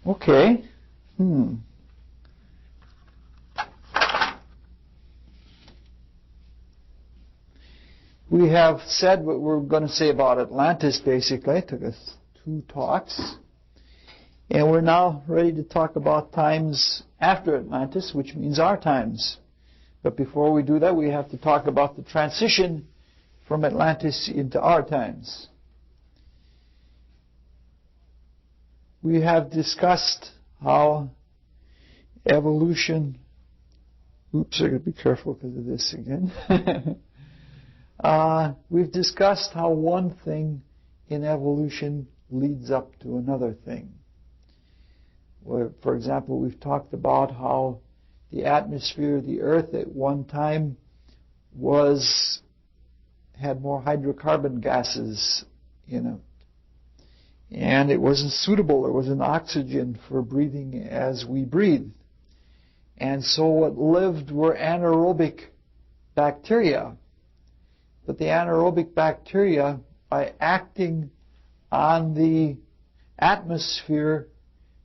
Okay. We have said what we're going to say about Atlantis, basically. It took us 2 talks. And we're now ready to talk about times after Atlantis, which means our times. But before we do that, we have to talk about the transition from Atlantis into our times. We have discussed how evolution... Oops, I got to be careful because of this again. We've discussed how one thing in evolution leads up to another thing. For example, we've talked about how the atmosphere of the Earth at one time had more hydrocarbon gases in it. And it wasn't suitable. There wasn't oxygen for breathing as we breathe. And so what lived were anaerobic bacteria. But the anaerobic bacteria, by acting on the atmosphere,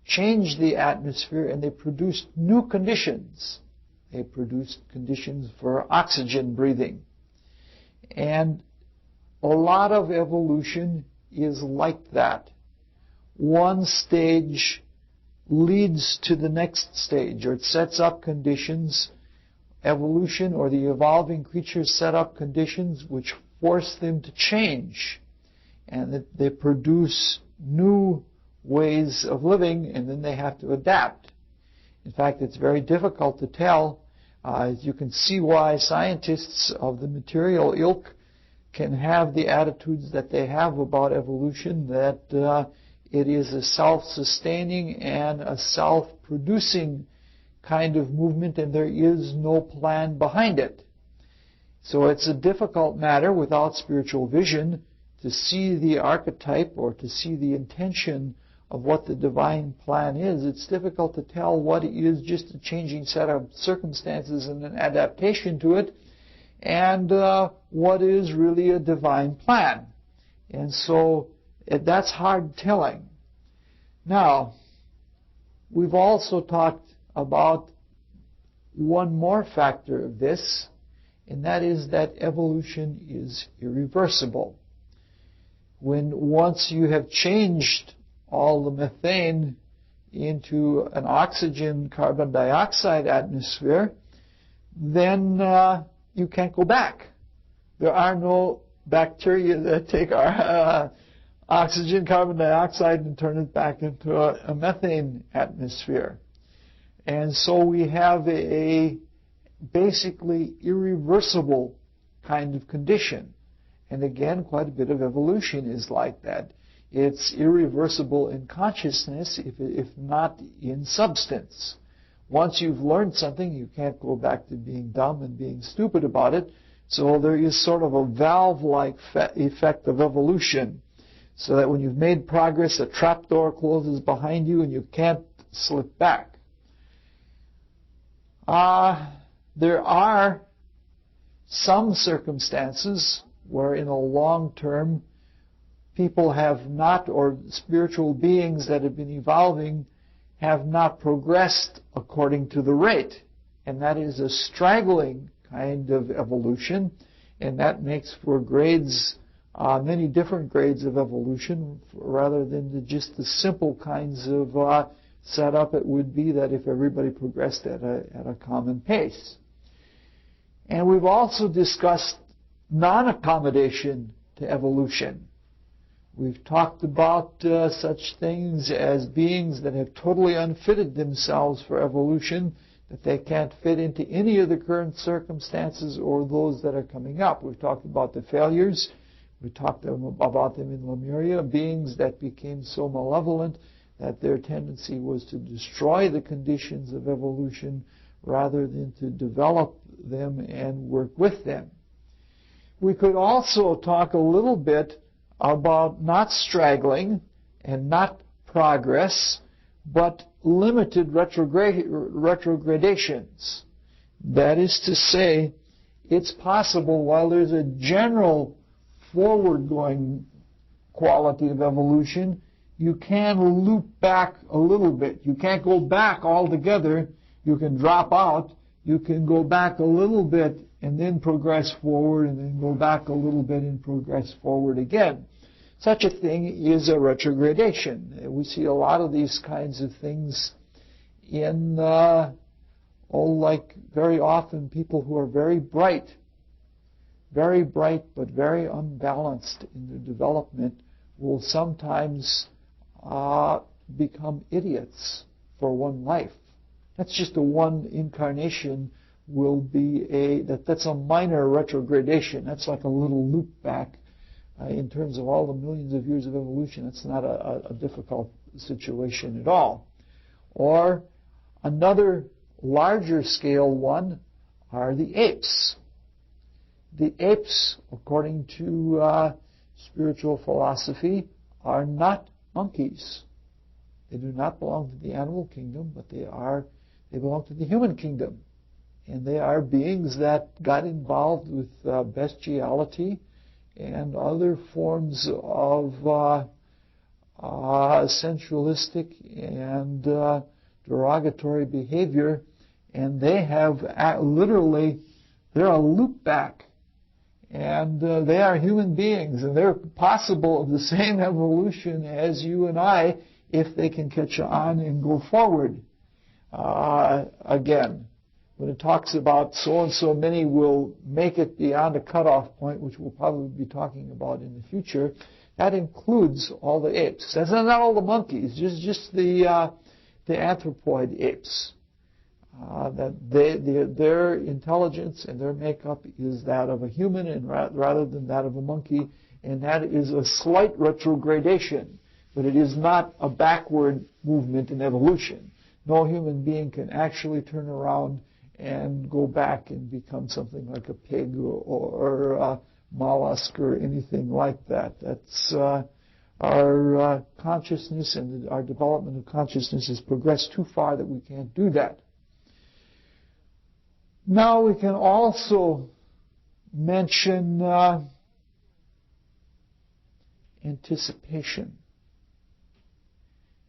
changed the atmosphere, and they produced new conditions. They produced conditions for oxygen breathing. And a lot of evolution is like that. One stage leads to the next stage, or it sets up conditions. Evolution, or the evolving creatures, set up conditions which force them to change. And that they produce new ways of living, and then they have to adapt. In fact, it's very difficult to tell. You can see why scientists of the material ilk can have the attitudes that they have about evolution, that it is a self-sustaining and a self-producing kind of movement, and there is no plan behind it. So it's a difficult matter without spiritual vision to see the archetype or to see the intention of what the divine plan is. It's difficult to tell what is just a changing set of circumstances and an adaptation to it, and what is really a divine plan. And so that's hard telling. Now, we've also talked about one more factor of this, and that is that evolution is irreversible. Once you have changed all the methane into an oxygen carbon dioxide atmosphere, then you can't go back. There are no bacteria that take our oxygen carbon dioxide and turn it back into a methane atmosphere. And so we have a basically irreversible kind of condition. And again, quite a bit of evolution is like that. It's irreversible in consciousness, if not in substance. Once you've learned something, you can't go back to being dumb and being stupid about it. So there is sort of a valve-like effect of evolution, so that when you've made progress, a trapdoor closes behind you and you can't slip back. There are some circumstances where in a long term people have not, or spiritual beings that have been evolving have not progressed according to the rate. And that is a straggling kind of evolution, and that makes for grades, many different grades of evolution, rather than just the simple kinds of setup it would be that if everybody progressed at a common pace. And we've also discussed non-accommodation to evolution. We've talked about such things as beings that have totally unfitted themselves for evolution, that they can't fit into any of the current circumstances or those that are coming up. We've talked about the failures. We talked about them in Lemuria, beings that became so malevolent that their tendency was to destroy the conditions of evolution rather than to develop them and work with them. We could also talk a little bit about not straggling and not progress, but limited retrogradations. That is to say, it's possible, while there's a general forward-going quality of evolution, you can loop back a little bit. You can't go back altogether. You can drop out. You can go back a little bit and then progress forward, and then go back a little bit and progress forward again. Such a thing is a retrogradation. We see a lot of these kinds of things in, like very often people who are very bright but very unbalanced in their development will sometimes become idiots for one life. That's just a one incarnation will be that's a minor retrogradation. That's like a little loop back. In terms of all the millions of years of evolution, it's not a difficult situation at all. Or another larger scale one are the apes. The apes, according to spiritual philosophy, are not monkeys. They do not belong to the animal kingdom, but they belong to the human kingdom. And they are beings that got involved with bestiality and other forms of sensualistic and derogatory behavior, and they have literally, they're a loop back, and they are human beings, and they're possible of the same evolution as you and I if they can catch on and go forward. Again, when it talks about so-and-so many will make it beyond a cutoff point, which we'll probably be talking about in the future, that includes all the apes. That's not all the monkeys, just the anthropoid apes. That their intelligence and their makeup is that of a human and rather than that of a monkey, and that is a slight retrogradation, but it is not a backward movement in evolution. No human being can actually turn around and go back and become something like a pig or a mollusk or anything like that. That's our consciousness and our development of consciousness has progressed too far that we can't do that. Now we can also mention anticipation.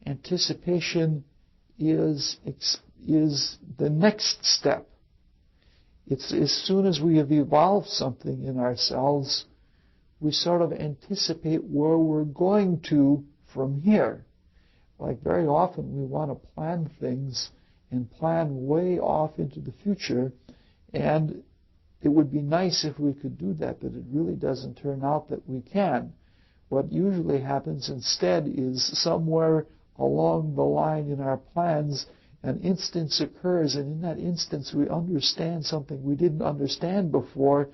Anticipation is the next step. It's as soon as we have evolved something in ourselves, we sort of anticipate where we're going to from here. Like very often we want to plan things and plan way off into the future, and it would be nice if we could do that, but it really doesn't turn out that we can. What usually happens instead is somewhere along the line in our plans, an instance occurs, and in that instance we understand something we didn't understand before,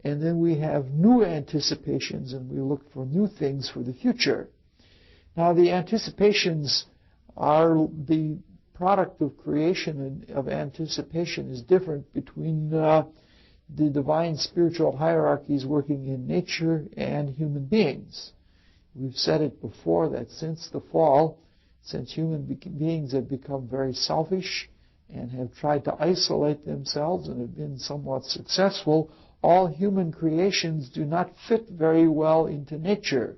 and then we have new anticipations and we look for new things for the future. Now the anticipations are the product of creation, and of anticipation is different between the divine spiritual hierarchies working in nature and human beings. We've said it before that since the fall, since human beings have become very selfish and have tried to isolate themselves and have been somewhat successful, all human creations do not fit very well into nature.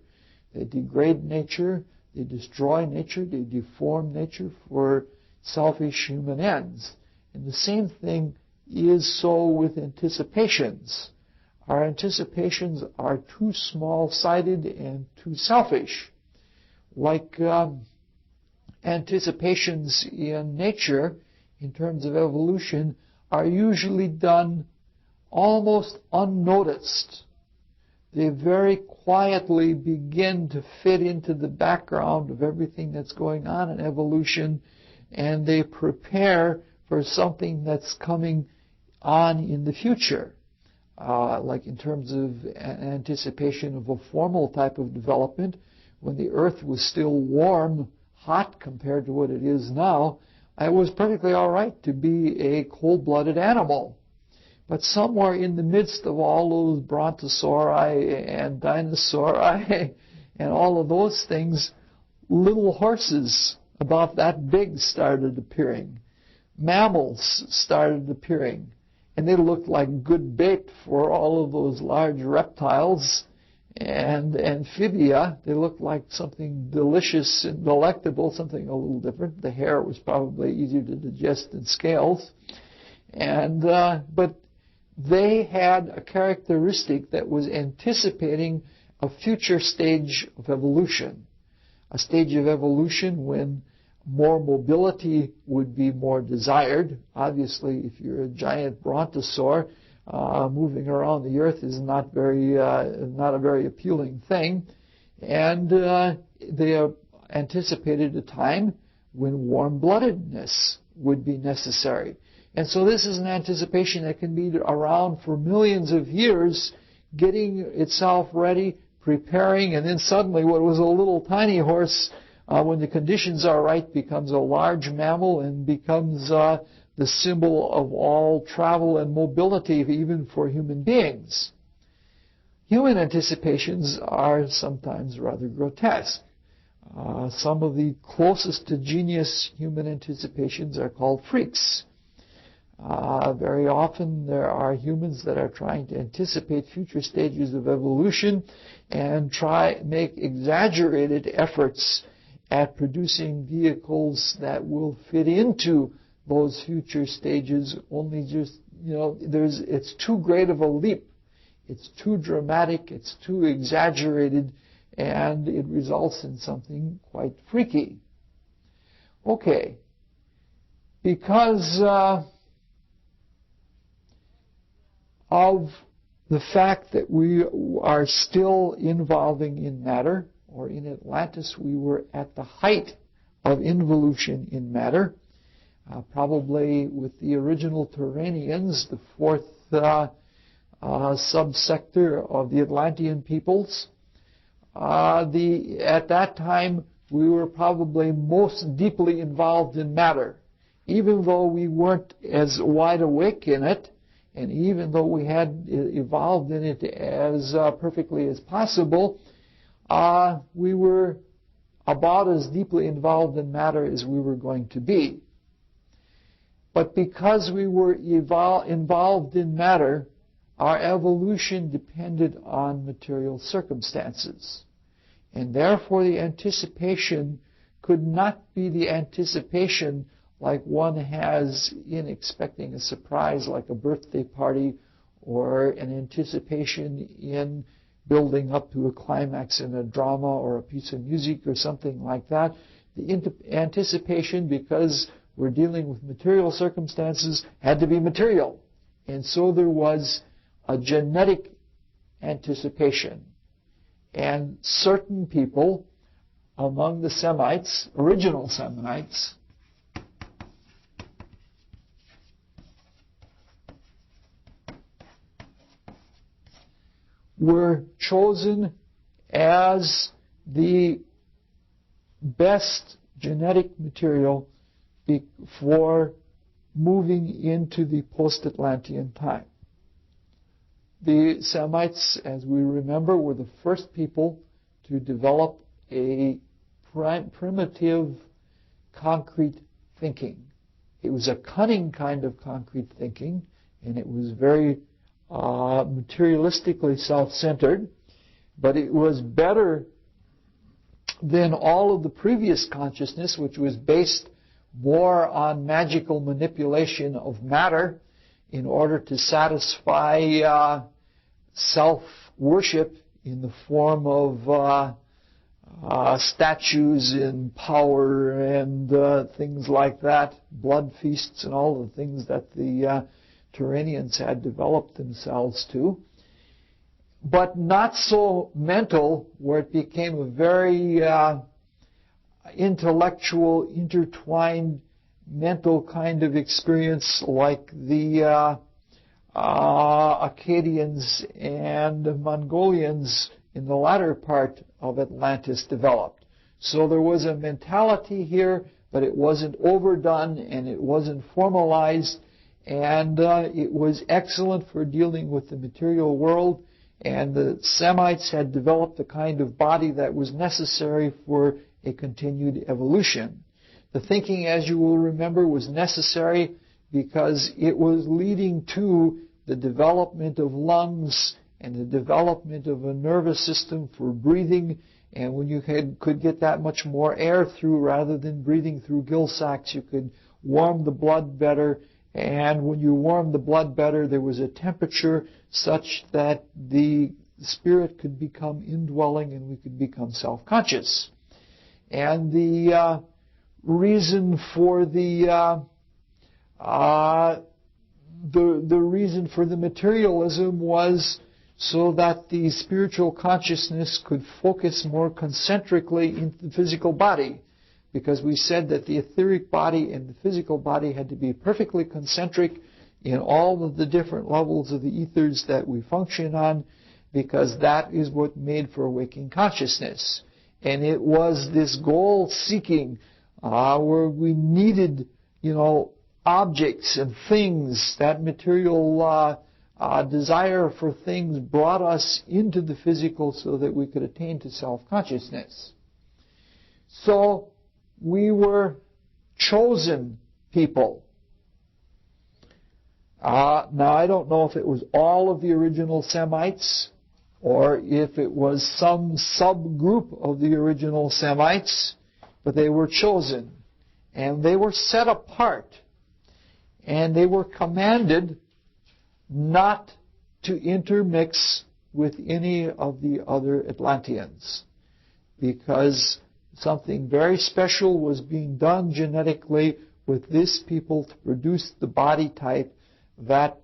They degrade nature, they destroy nature, they deform nature for selfish human ends. And the same thing is so with anticipations. Our anticipations are too small-sided and too selfish. Like anticipations in nature, in terms of evolution, are usually done almost unnoticed. They very quietly begin to fit into the background of everything that's going on in evolution, and they prepare for something that's coming on in the future. Like in terms of anticipation of a formal type of development, when the earth was still warm, hot compared to what it is now, it was perfectly all right to be a cold-blooded animal. But somewhere in the midst of all those brontosauri and dinosauri and all of those things, little horses about that big started appearing. Mammals started appearing. And they looked like good bait for all of those large reptiles. And amphibia, they looked like something delicious and delectable, something a little different. The hair was probably easier to digest than scales. And but they had a characteristic that was anticipating a future stage of evolution. A stage of evolution when more mobility would be more desired. Obviously, if you're a giant brontosaur, moving around the earth is not a very appealing thing. And they anticipated a time when warm-bloodedness would be necessary. And so this is an anticipation that can be around for millions of years, getting itself ready, preparing, and then suddenly what was a little tiny horse, when the conditions are right, becomes a large mammal and becomes the symbol of all travel and mobility, even for human beings. Human anticipations are sometimes rather grotesque. Some of the closest to genius human anticipations are called freaks. Very often there are humans that are trying to anticipate future stages of evolution and make exaggerated efforts at producing vehicles that will fit into those future stages. Only just, it's too great of a leap. It's too dramatic, it's too exaggerated, and it results in something quite freaky. Okay. Because of the fact that we are still evolving in matter, or in Atlantis we were at the height of involution in matter, probably with the original Turanians, the fourth subsector of the Atlantean peoples. At that time, we were probably most deeply involved in matter. Even though we weren't as wide awake in it, and even though we had evolved in it as perfectly as possible, we were about as deeply involved in matter as we were going to be. But because we were involved in matter, our evolution depended on material circumstances. And therefore the anticipation could not be the anticipation like one has in expecting a surprise like a birthday party, or an anticipation in building up to a climax in a drama or a piece of music or something like that. The anticipation, because we're dealing with material circumstances, had to be material. And so there was a genetic anticipation. And certain people among the Semites, original Semites, were chosen as the best genetic material for moving into the post-Atlantean time. The Semites, as we remember, were the first people to develop a primitive concrete thinking. It was a cunning kind of concrete thinking, and it was very materialistically self-centered, but it was better than all of the previous consciousness, which was based more on magical manipulation of matter in order to satisfy self-worship in the form of statues and power and things like that, blood feasts and all the things that the Turanians had developed themselves to, but not so mental, where it became a very intellectual, intertwined, mental kind of experience like the Akkadians and Mongolians in the latter part of Atlantis developed. So there was a mentality here, but it wasn't overdone and it wasn't formalized. And it was excellent for dealing with the material world, and the Semites had developed the kind of body that was necessary for a continued evolution. The thinking, as you will remember, was necessary because it was leading to the development of lungs and the development of a nervous system for breathing. And when you could get that much more air through rather than breathing through gill sacs, you could warm the blood better. And when you warmed the blood better, there was a temperature such that the spirit could become indwelling and we could become self-conscious. And the reason for the reason for the materialism was so that the spiritual consciousness could focus more concentrically into the physical body, because we said that the etheric body and the physical body had to be perfectly concentric in all of the different levels of the ethers that we function on, because that is what made for waking consciousness. And it was this goal-seeking where we needed, objects and things. That material desire for things brought us into the physical so that we could attain to self-consciousness. So we were chosen people. Now, I don't know if it was all of the original Semites or if it was some subgroup of the original Semites, but they were chosen. And they were set apart. And they were commanded not to intermix with any of the other Atlanteans, because something very special was being done genetically with this people to produce the body type that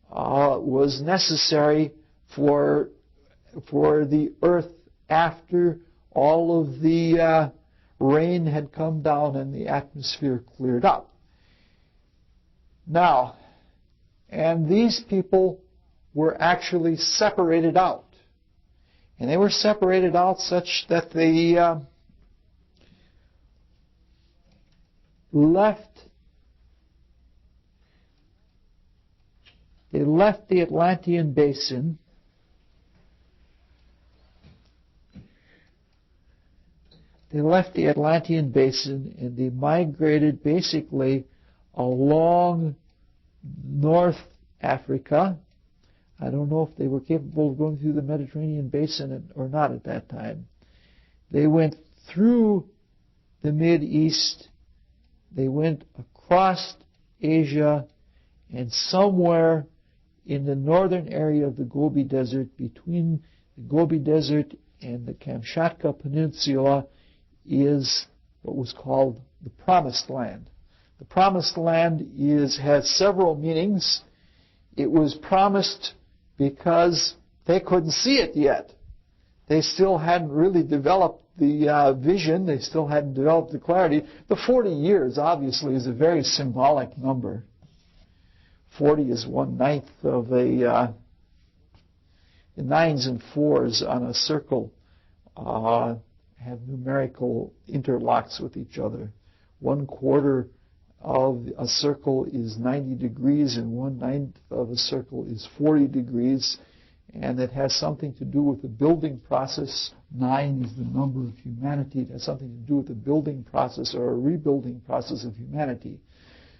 was necessary for the earth after all of the rain had come down and the atmosphere cleared up. Now, and these people were actually separated out. And they were separated out such that they left the Atlantean basin. They left the Atlantean basin and they migrated basically along North Africa. I don't know if they were capable of going through the Mediterranean basin or not at that time. They went through the Mid-East. They went across Asia, and somewhere in the northern area of the Gobi Desert, between the Gobi Desert and the Kamchatka Peninsula, is what was called the Promised Land. The Promised Land has several meanings. It was promised because they couldn't see it yet. They still hadn't really developed the vision. They still hadn't developed the clarity. The 40 years, obviously, is a very symbolic number. 40 is 1/9 of the nines and fours on a circle have numerical interlocks with each other. 1/4 of a circle is 90 degrees and 1/9 of a circle is 40 degrees, and it has something to do with the building process. 9 is the number of humanity. It has something to do with the building process or a rebuilding process of humanity.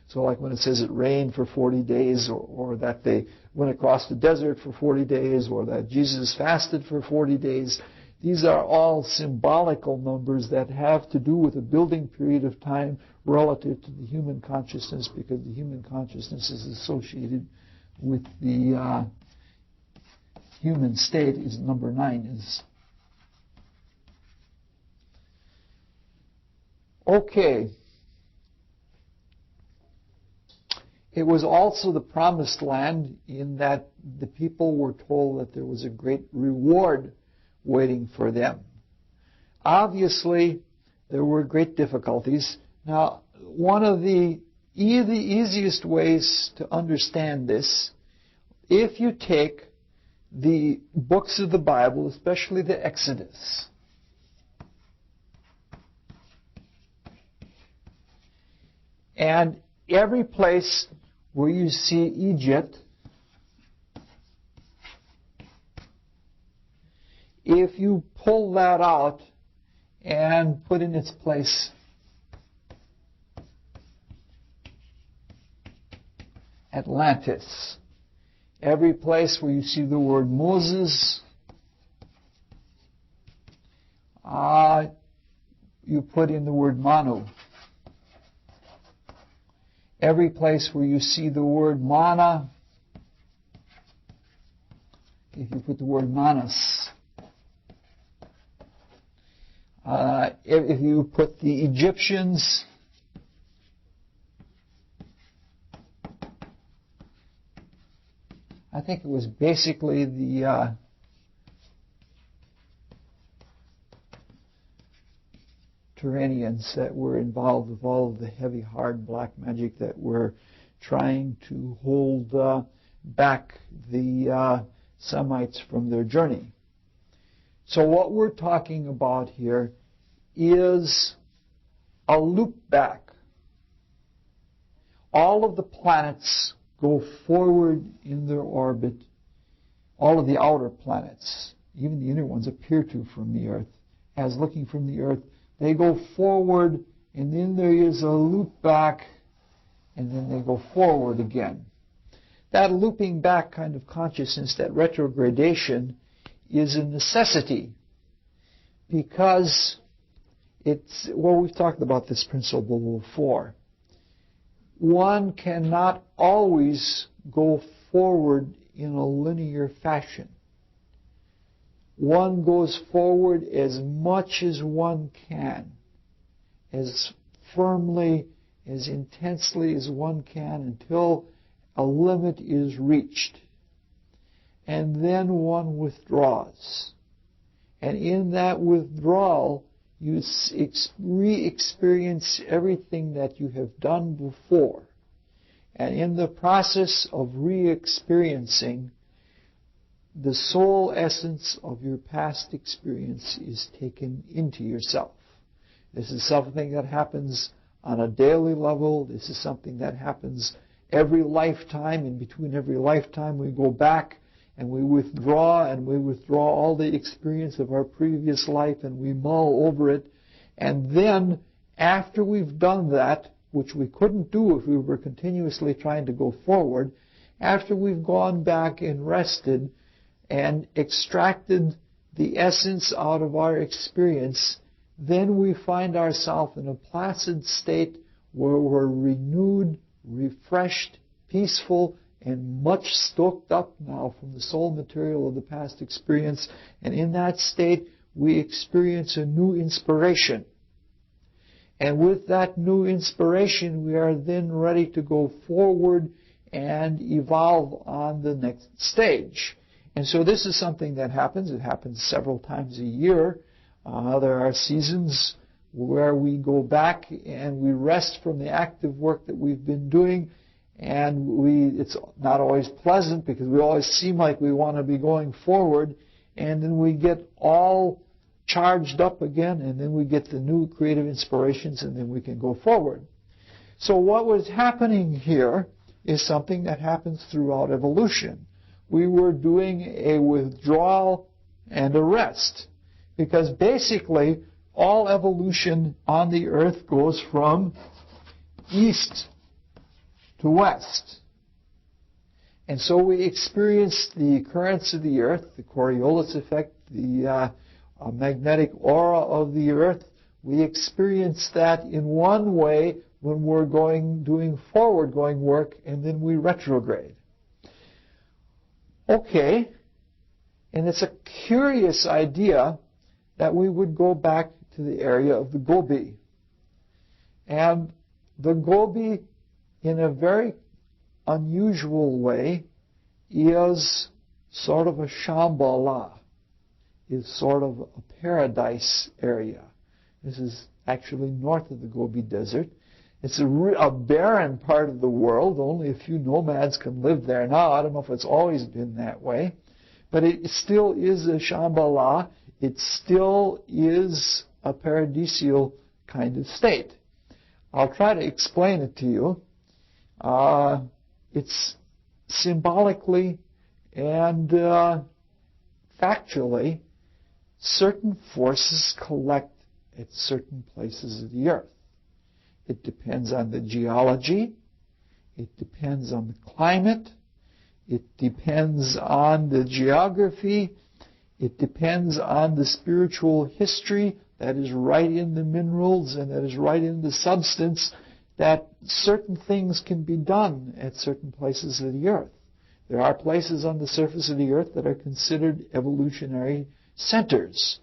So like when it says it rained for 40 days or that they went across the desert for 40 days or that Jesus fasted for 40 days, these are all symbolical numbers that have to do with a building period of time relative to the human consciousness, because the human consciousness is associated with the human state. Is number 9 is. Okay. It was also the Promised Land in that the people were told that there was a great reward waiting for them. Obviously, there were great difficulties. Now, one of the easiest ways to understand this, if you take the books of the Bible, especially the Exodus, and every place where you see Egypt, if you pull that out and put in its place Atlantis, Every place where you see the word Moses, you put in the word Manu. Every place where you see the word Mana, if you put the word Manas. If you put the Egyptians, I think it was basically the Turanians that were involved with all of the heavy, hard black magic that were trying to hold back the Semites from their journey. So what we're talking about here is a loop back. All of the planets go forward in their orbit. All of the outer planets, even the inner ones, appear to from the Earth. As looking from the Earth, they go forward, and then there is a loop back, and then they go forward again. That looping back kind of consciousness, that retrogradation, is a necessity because it's, well, we've talked about this principle before. One cannot always go forward in a linear fashion. One goes forward as much as one can, as firmly, as intensely as one can until a limit is reached. And then one withdraws. And in that withdrawal, you re-experience everything that you have done before. And in the process of re-experiencing, the soul essence of your past experience is taken into yourself. This is something that happens on a daily level. This is something that happens every lifetime. In between every lifetime, we go back and we withdraw all the experience of our previous life, and we mull over it. And then, after we've done that, which we couldn't do if we were continuously trying to go forward, after we've gone back and rested and extracted the essence out of our experience, then we find ourselves in a placid state where we're renewed, refreshed, peaceful, and much stoked up now from the soul material of the past experience. And in that state, we experience a new inspiration. And with that new inspiration, we are then ready to go forward and evolve on the next stage. And so this is something that happens. It happens several times a year. There are seasons where we go back and we rest from the active work that we've been doing. And it's not always pleasant because we always seem like we want to be going forward. And then we get all charged up again, and then we get the new creative inspirations, and then we can go forward. So what was happening here is something that happens throughout evolution. We were doing a withdrawal and a rest, because basically all evolution on the earth goes from east to west. And so we experience the currents of the earth, the Coriolis effect, the magnetic aura of the earth. We experience that in one way when we're doing forward-going work, and then we retrograde. Okay, and it's a curious idea that we would go back to the area of the Gobi. And the Gobi, in a very unusual way, is sort of a Shambhala, is sort of a paradise area. This is actually north of the Gobi Desert. It's a barren part of the world. Only a few nomads can live there now. I don't know if it's always been that way. But it still is a Shambhala. It still is a paradisial kind of state. I'll try to explain it to you. It's symbolically and factually, certain forces collect at certain places of the earth. It depends on the geology. It depends on the climate. It depends on the geography. It depends on the spiritual history that is right in the minerals and that is right in the substance, that certain things can be done at certain places of the earth. There are places on the surface of the earth that are considered evolutionary centers.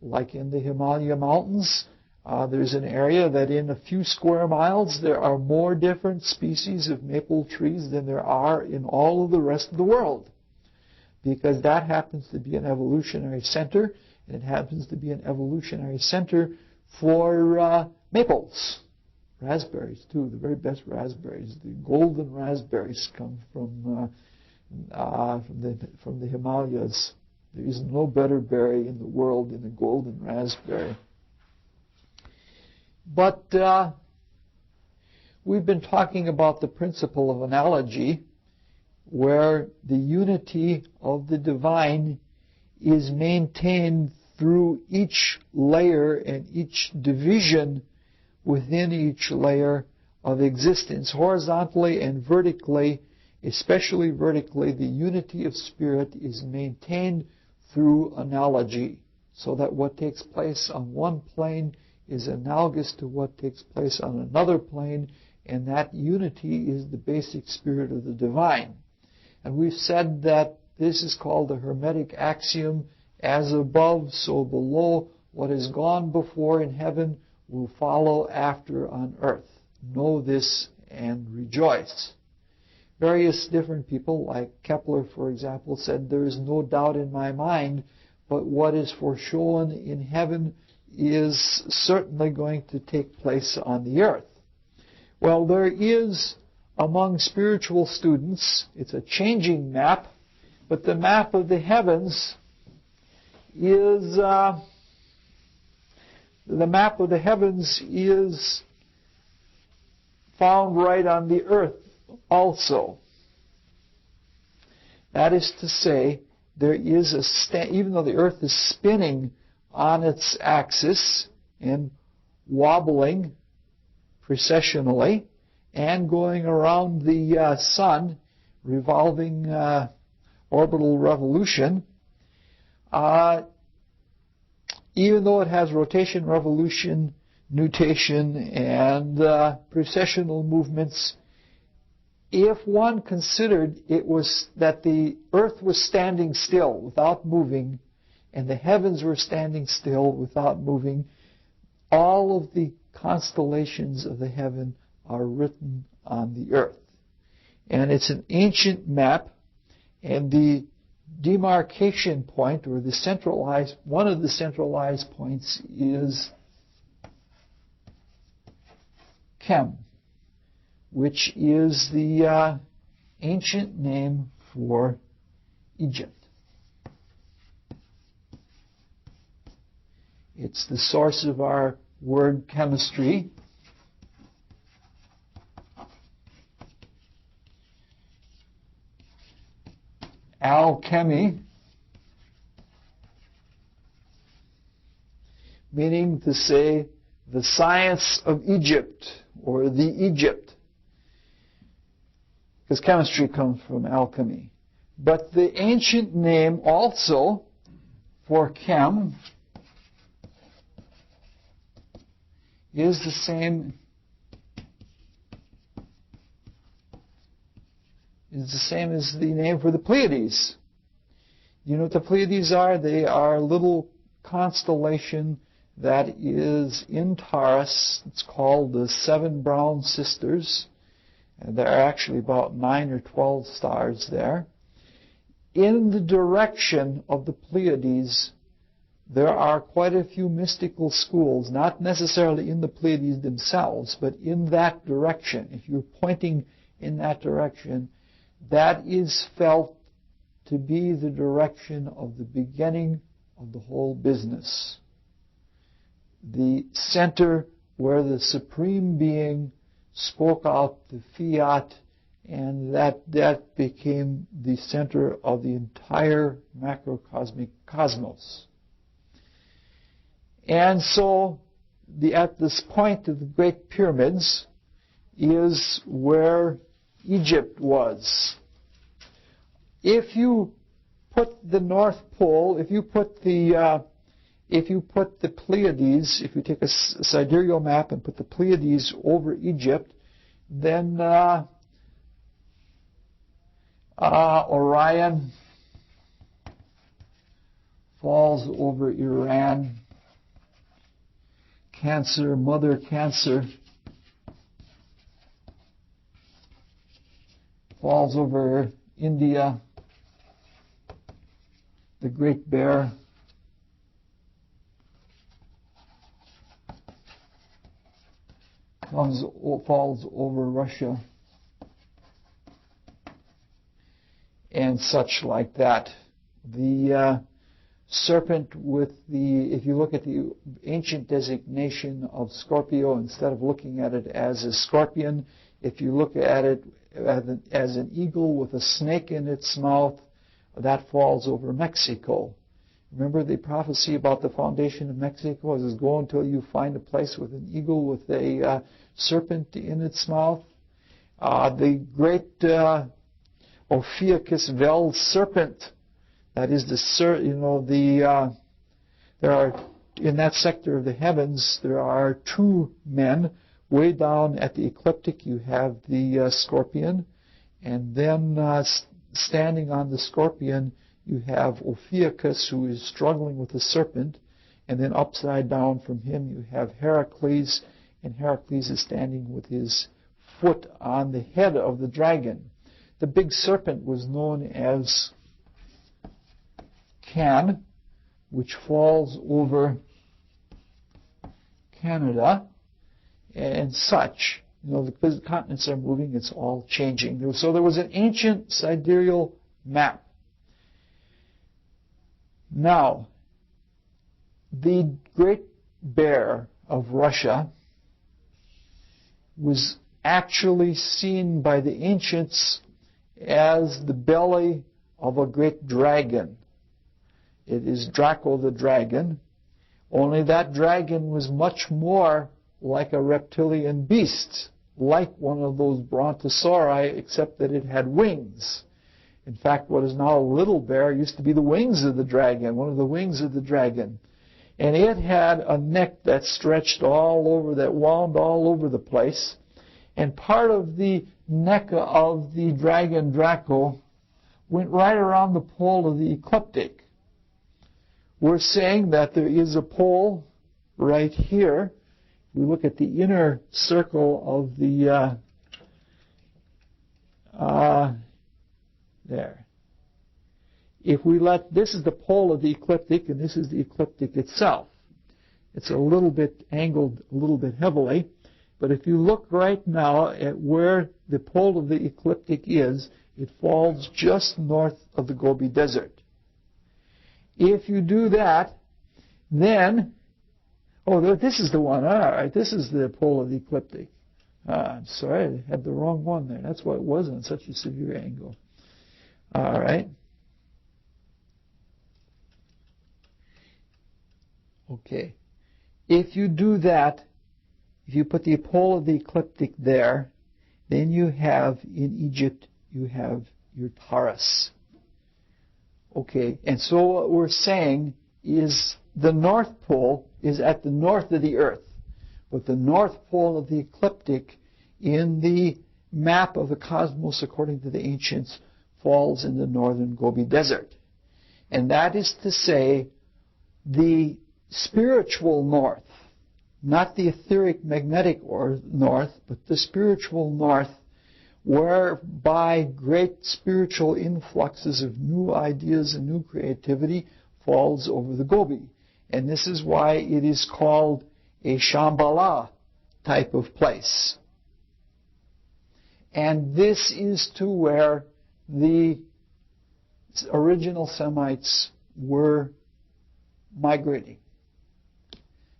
Like in the Himalaya mountains, there's an area that in a few square miles there are more different species of maple trees than there are in all of the rest of the world. Because that happens to be an evolutionary center, and it happens to be an evolutionary center for maples. Raspberries, too, the very best raspberries. The golden raspberries come from the Himalayas. There is no better berry in the world than the golden raspberry. But we've been talking about the principle of analogy, where the unity of the divine is maintained through each layer and each division within each layer of existence, horizontally and vertically. Especially vertically, the unity of spirit is maintained through analogy, so that what takes place on one plane is analogous to what takes place on another plane, and that unity is the basic spirit of the divine. And we've said that this is called the Hermetic axiom, as above, so below. What has gone before in heaven will follow after on earth. Know this and rejoice. Various different people, like Kepler, for example, said, there is no doubt in my mind, but what is foreshown in heaven is certainly going to take place on the earth. Well, there is, among spiritual students, it's a changing map, but the map of the heavens is, found right on the earth also. That is to say, there is even though the earth is spinning on its axis and wobbling precessionally and going around the sun, revolving orbital revolution, even though it has rotation, revolution, nutation, and precessional movements, if one considered it was that the earth was standing still without moving and the heavens were standing still without moving, all of the constellations of the heaven are written on the earth. And it's an ancient map, and the demarcation point, or one of the centralized points, is Chem, which is the ancient name for Egypt. It's the source of our word chemistry. Alchemy, meaning to say the science of Egypt, or the Egypt, because chemistry comes from alchemy. But the ancient name also for chem is the same as the name for the Pleiades. You know what the Pleiades are? They are a little constellation that is in Taurus. It's called the Seven Brown Sisters. And there are actually about 9 or 12 stars there. In the direction of the Pleiades, there are quite a few mystical schools, not necessarily in the Pleiades themselves, but in that direction. If you're pointing in that direction, that is felt to be the direction of the beginning of the whole business. The center where the Supreme Being spoke out the fiat, and that became the center of the entire macrocosmic cosmos. And so, at this point of the Great Pyramids is where Egypt was. if you put the North Pole, if you put the Pleiades, if you take a sidereal map and put the Pleiades over Egypt, then Orion falls over Iran. Cancer, Mother Cancer, falls over India. The Great Bear falls over Russia, and such like that. The serpent with if you look at the ancient designation of Scorpio, instead of looking at it as a scorpion, if you look at it as an eagle with a snake in its mouth, that falls over Mexico. Remember the prophecy about the foundation of Mexico? It says, go until you find a place with an eagle with a serpent in its mouth. The great Ophiuchus Vel serpent, that is there are, in that sector of the heavens, there are two men. Way down at the ecliptic, you have the scorpion, and then standing on the scorpion, you have Ophiuchus, who is struggling with the serpent, and then upside down from him, you have Heracles, and Heracles is standing with his foot on the head of the dragon. The big serpent was known as Can, which falls over Canada, and such. The continents are moving, it's all changing. So there was an ancient sidereal map. Now, the Great Bear of Russia was actually seen by the ancients as the belly of a great dragon. It is Draco the dragon, only that dragon was much more like a reptilian beast, like one of those brontosauri, except that it had wings. In fact, what is now a little bear used to be the wings of the dragon, one of the wings of the dragon. And it had a neck that stretched all over, that wound all over the place. And part of the neck of the dragon Draco went right around the pole of the ecliptic. We're saying that there is a pole right here. We look at the inner circle of the there. If we this is the pole of the ecliptic, and this is the ecliptic itself. It's a little bit angled, a little bit heavily, but if you look right now at where the pole of the ecliptic is, it falls just north of the Gobi Desert. If you do that, then this is the one. All right, this is the pole of the ecliptic. I'm sorry, I had the wrong one there. That's why it wasn't such a severe angle. All right. Okay. If you do that, if you put the pole of the ecliptic there, then you have, in Egypt, you have your Taurus. Okay, and so what we're saying is the North Pole is at the north of the Earth, but the North Pole of the ecliptic in the map of the cosmos, according to the ancients, falls in the northern Gobi Desert. And that is to say, the spiritual north, not the etheric magnetic north, but the spiritual north, whereby great spiritual influxes of new ideas and new creativity falls over the Gobi. And this is why it is called a Shambhala type of place. And this is to where the original Semites were migrating.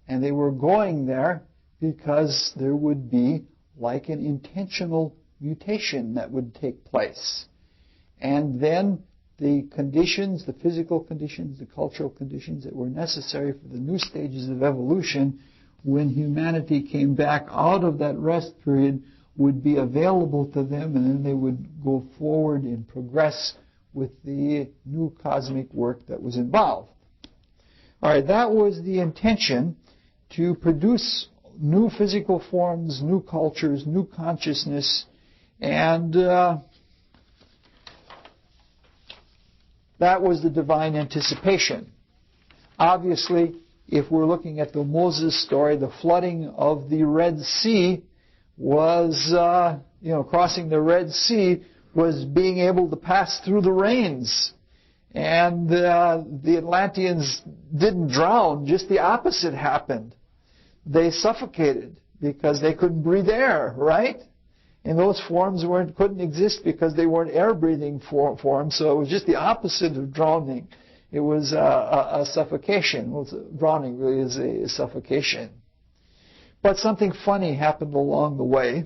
And they were going there because there would be like an intentional mutation that would take place. And then the conditions, the physical conditions, the cultural conditions that were necessary for the new stages of evolution when humanity came back out of that rest period would be available to them, and then they would go forward and progress with the new cosmic work that was involved. All right, that was the intention, to produce new physical forms, new cultures, new consciousness, and that was the divine anticipation. Obviously, if we're looking at the Moses story, the flooding of the Red Sea was, crossing the Red Sea was being able to pass through the rains. And the Atlanteans didn't drown, just the opposite happened. They suffocated because they couldn't breathe air, right? And those forms couldn't exist because they weren't air-breathing forms, so it was just the opposite of drowning. It was a suffocation. Well, drowning really is a suffocation. But something funny happened along the way,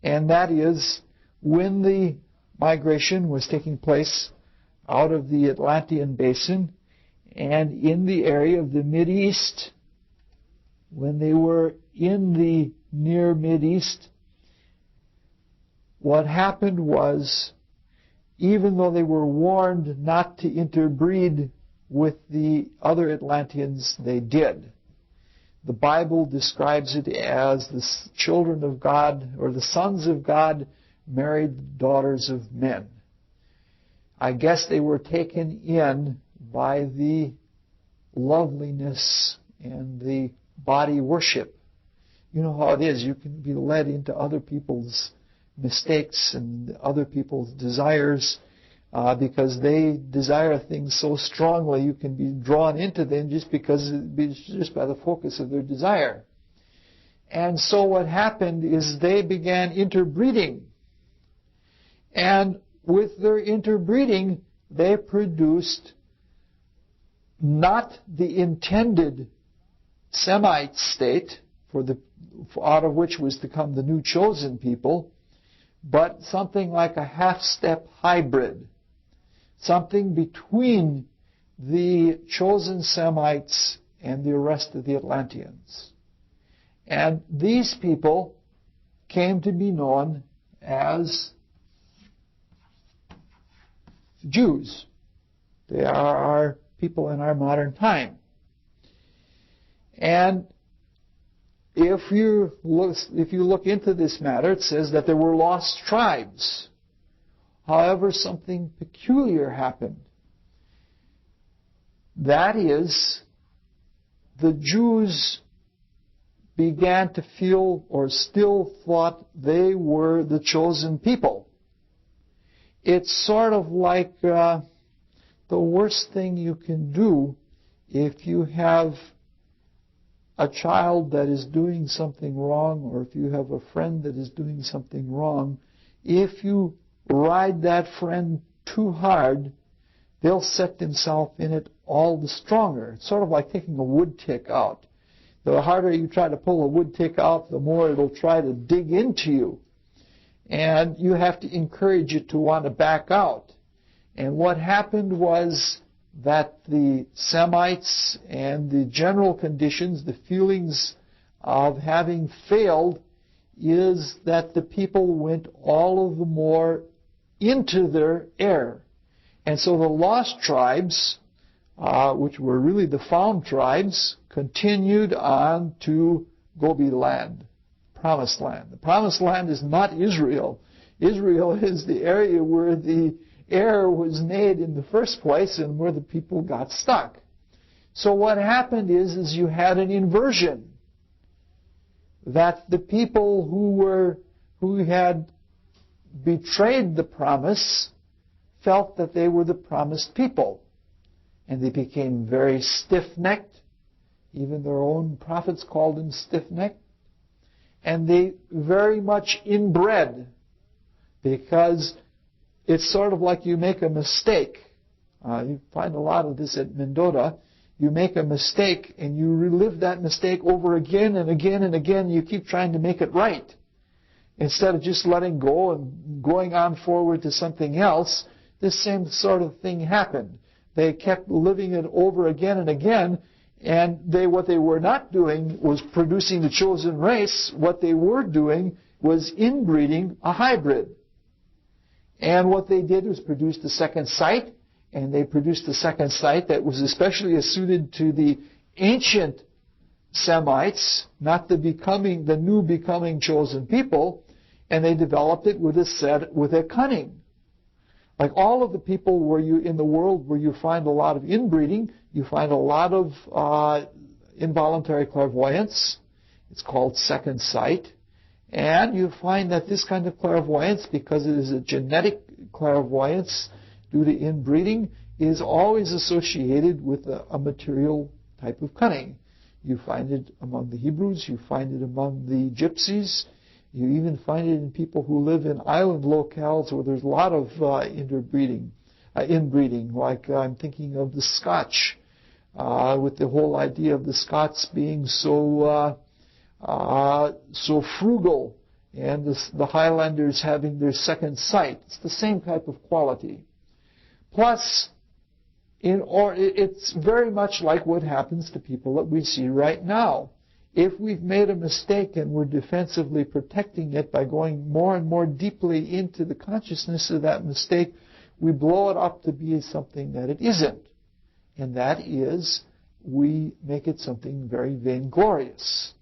and that is when the migration was taking place out of the Atlantean basin and in the area of the Mideast, when they were in the near Mideast, what happened was, even though they were warned not to interbreed with the other Atlanteans, they did. The Bible describes it as the children of God, or the sons of God, married daughters of men. I guess they were taken in by the loveliness and the body worship. You know how it is. You can be led into other people's mistakes and other people's desires because they desire things so strongly. You can be drawn into them just by the focus of their desire. And so what happened is they began interbreeding. And with their interbreeding, they produced not the intended Semite state, out of which was to come the new chosen people, but something like a half-step hybrid, something between the chosen Semites and the rest of the Atlanteans. And these people came to be known as Jews. They are our people in our modern time. And if you look into this matter, it says that there were lost tribes. However, something peculiar happened. That is, the Jews began to feel, or still thought, they were the chosen people. It's sort of like the worst thing you can do if you have a child that is doing something wrong, or if you have a friend that is doing something wrong. If you ride that friend too hard, they'll set themselves in it all the stronger. It's sort of like taking a wood tick out. The harder you try to pull a wood tick out, the more it'll try to dig into you. And you have to encourage it to want to back out. And what happened was that the Semites and the general conditions, the feelings of having failed, is that the people went all of the more into their error. And so the lost tribes, which were really the found tribes, continued on to Gobi land, Promised Land. The Promised Land is not Israel. Israel is the area where the error was made in the first place and where the people got stuck. So what happened is you had an inversion. That the people who had betrayed the promise felt that they were the promised people. And they became very stiff-necked. Even their own prophets called them stiff-necked. And they very much inbred, because it's sort of like you make a mistake. You find a lot of this at Mendota. You make a mistake and you relive that mistake over again and again and again. You keep trying to make it right. Instead of just letting go and going on forward to something else, this same sort of thing happened. They kept living it over again and again, and what they were not doing was producing the chosen race. What they were doing was inbreeding a hybrid. And what they did was produce the second sight, and they produced the second sight that was especially suited to the ancient Semites, not the new becoming chosen people, and they developed it with a cunning. Like all of the people in the world where you find a lot of inbreeding, you find a lot of involuntary clairvoyance. It's called second sight. And you find that this kind of clairvoyance, because it is a genetic clairvoyance due to inbreeding, is always associated with a material type of cunning. You find it among the Hebrews, you find it among the Gypsies, you even find it in people who live in island locales where there's a lot of inbreeding. Like I'm thinking of the Scotch, with the whole idea of the Scots being so frugal, and the Highlanders having their second sight. It's the same type of quality. Plus, it's very much like what happens to people that we see right now. If we've made a mistake and we're defensively protecting it by going more and more deeply into the consciousness of that mistake, we blow it up to be something that it isn't. And that is, we make it something very vainglorious.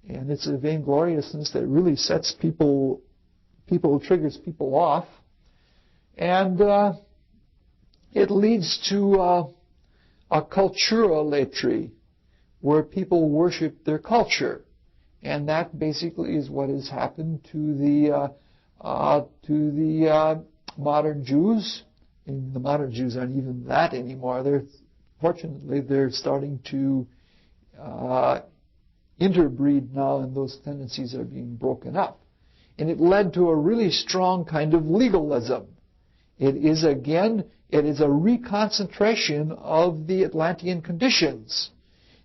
And it's a vaingloriousness that really sets triggers people off. And it leads to a culturolatry, where people worship their culture. And that basically is what has happened to the modern Jews. And the modern Jews aren't even that anymore. Fortunately, they're starting to interbreed now, and those tendencies are being broken up. And it led to a really strong kind of legalism. It is a reconcentration of the Atlantean conditions.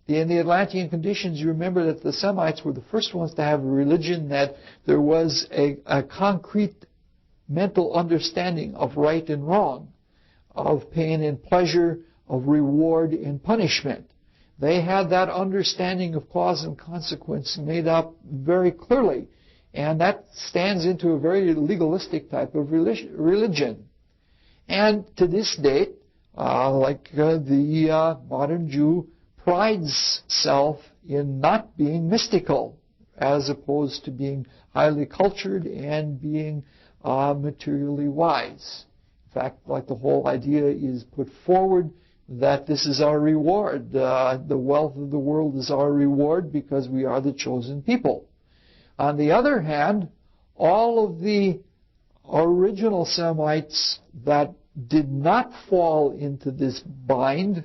In the Atlantean conditions, you remember that the Semites were the first ones to have a religion that there was a concrete mental understanding of right and wrong, of pain and pleasure, of reward and punishment. They had that understanding of cause and consequence made up very clearly, and that stands into a very legalistic type of religion. And to this date, the modern Jew prides self in not being mystical, as opposed to being highly cultured and being materially wise. In fact, like the whole idea is put forward that this is our reward. The wealth of the world is our reward because we are the chosen people. On the other hand, all of the original Semites that did not fall into this bind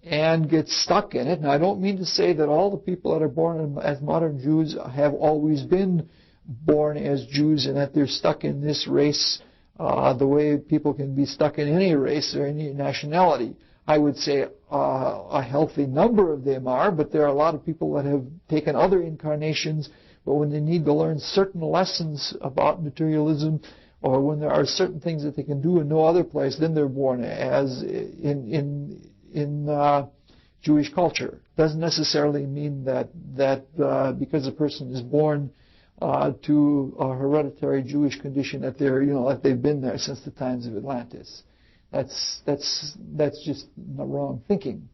and get stuck in it. And I don't mean to say that all the people that are born as modern Jews have always been born as Jews and that they're stuck in this race the way people can be stuck in any race or any nationality. I would say a healthy number of them are, but there are a lot of people that have taken other incarnations, but when they need to learn certain lessons about materialism, or when there are certain things that they can do in no other place, then they're born as in Jewish culture. Doesn't necessarily mean that because a person is born to a hereditary Jewish condition that they've been there since the times of Atlantis. That's just wrong thinking.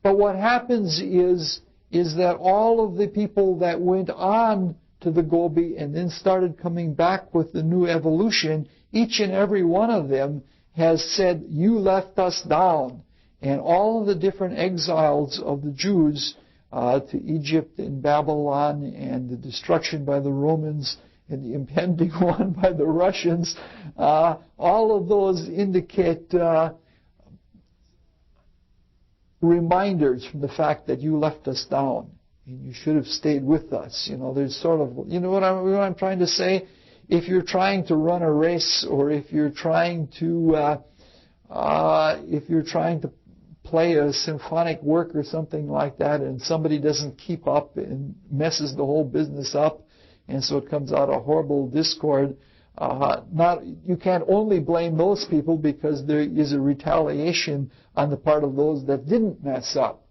But what happens is that all of the people that went on to the Gobi and then started coming back with the new evolution, each and every one of them has said, "You left us down." And all of the different exiles of the Jews to Egypt and Babylon, and the destruction by the Romans and the impending one by the Russians, all of those indicate reminders from the fact that you left us down and you should have stayed with us. There's sort of, what I'm trying to say? If you're trying to run a race, or if you're trying to play a symphonic work or something like that, and somebody doesn't keep up and messes the whole business up, and so it comes out a horrible discord. You can't only blame those people, because there is a retaliation on the part of those that didn't mess up.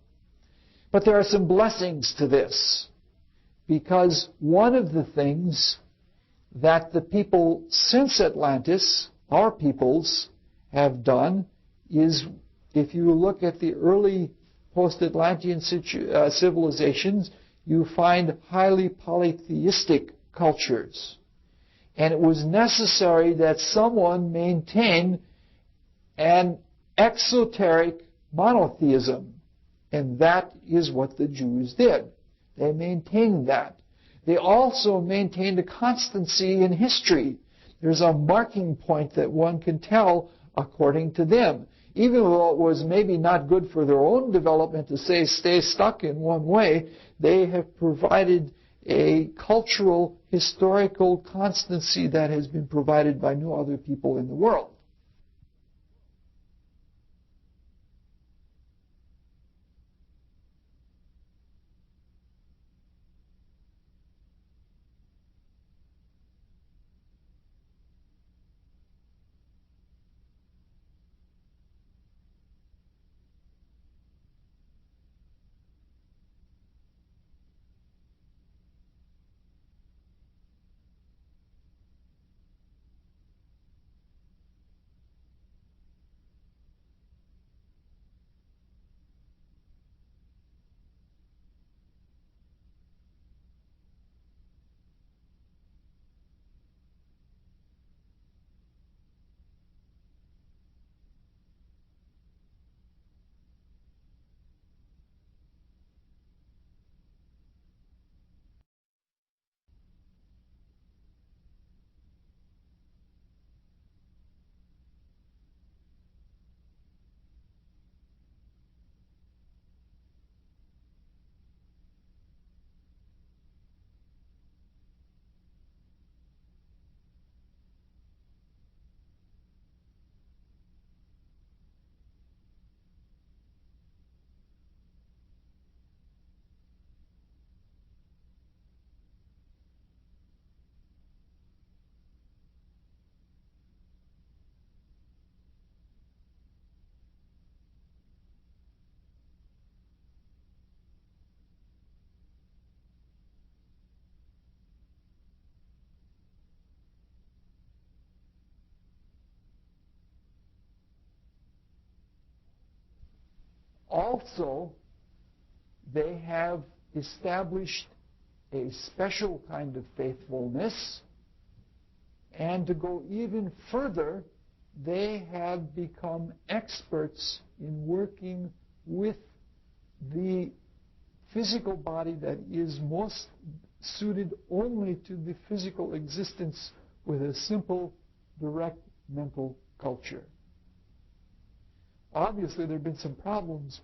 But there are some blessings to this, because one of the things that the people since Atlantis, our peoples, have done is, if you look at the early post-Atlantean civilizations, you find highly polytheistic cultures. And it was necessary that someone maintain an exoteric monotheism. And that is what the Jews did. They maintained that. They also maintained a constancy in history. There's a marking point that one can tell according to them. Even though it was maybe not good for their own development to say stay stuck in one way, they have provided a cultural, historical constancy that has been provided by no other people in the world. Also, they have established a special kind of faithfulness, and to go even further, they have become experts in working with the physical body that is most suited only to the physical existence with a simple, direct mental culture. Obviously, there have been some problems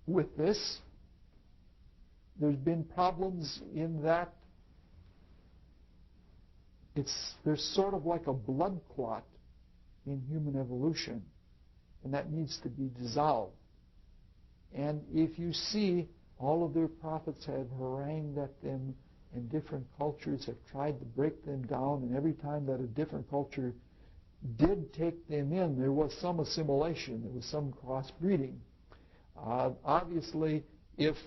with this. There's been problems in that there's sort of like a blood clot in human evolution, and that needs to be dissolved. And if you see, all of their prophets have harangued at them, and different cultures have tried to break them down, and every time that a different culture did take them in, there was some assimilation, there was some crossbreeding. Obviously, if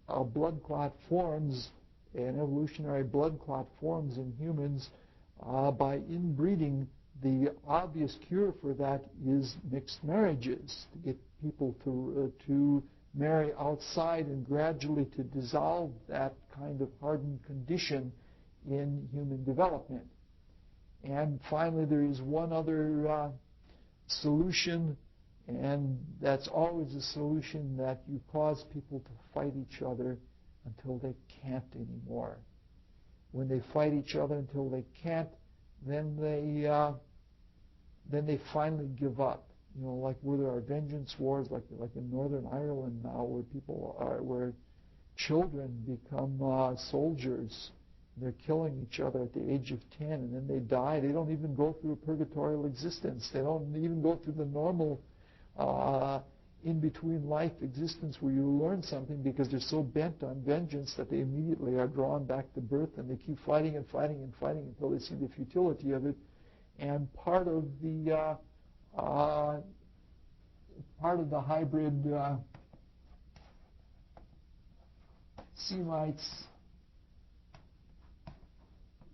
a blood clot forms, an evolutionary blood clot forms in humans, by inbreeding, the obvious cure for that is mixed marriages, to get people to marry outside and gradually to dissolve that kind of hardened condition in human development. And finally, there is one other solution, and that's always a solution, that you cause people to fight each other until they can't anymore. When they fight each other until they can't, then they finally give up. You know, like where there are vengeance wars, like in Northern Ireland now, where children become soldiers. They're killing each other at the age of 10, and then they die. They don't even go through a purgatorial existence. They don't even go through the normal in-between life existence where you learn something, because they're so bent on vengeance that they immediately are drawn back to birth, and they keep fighting and fighting and fighting until they see the futility of it. And part of the hybrid Semites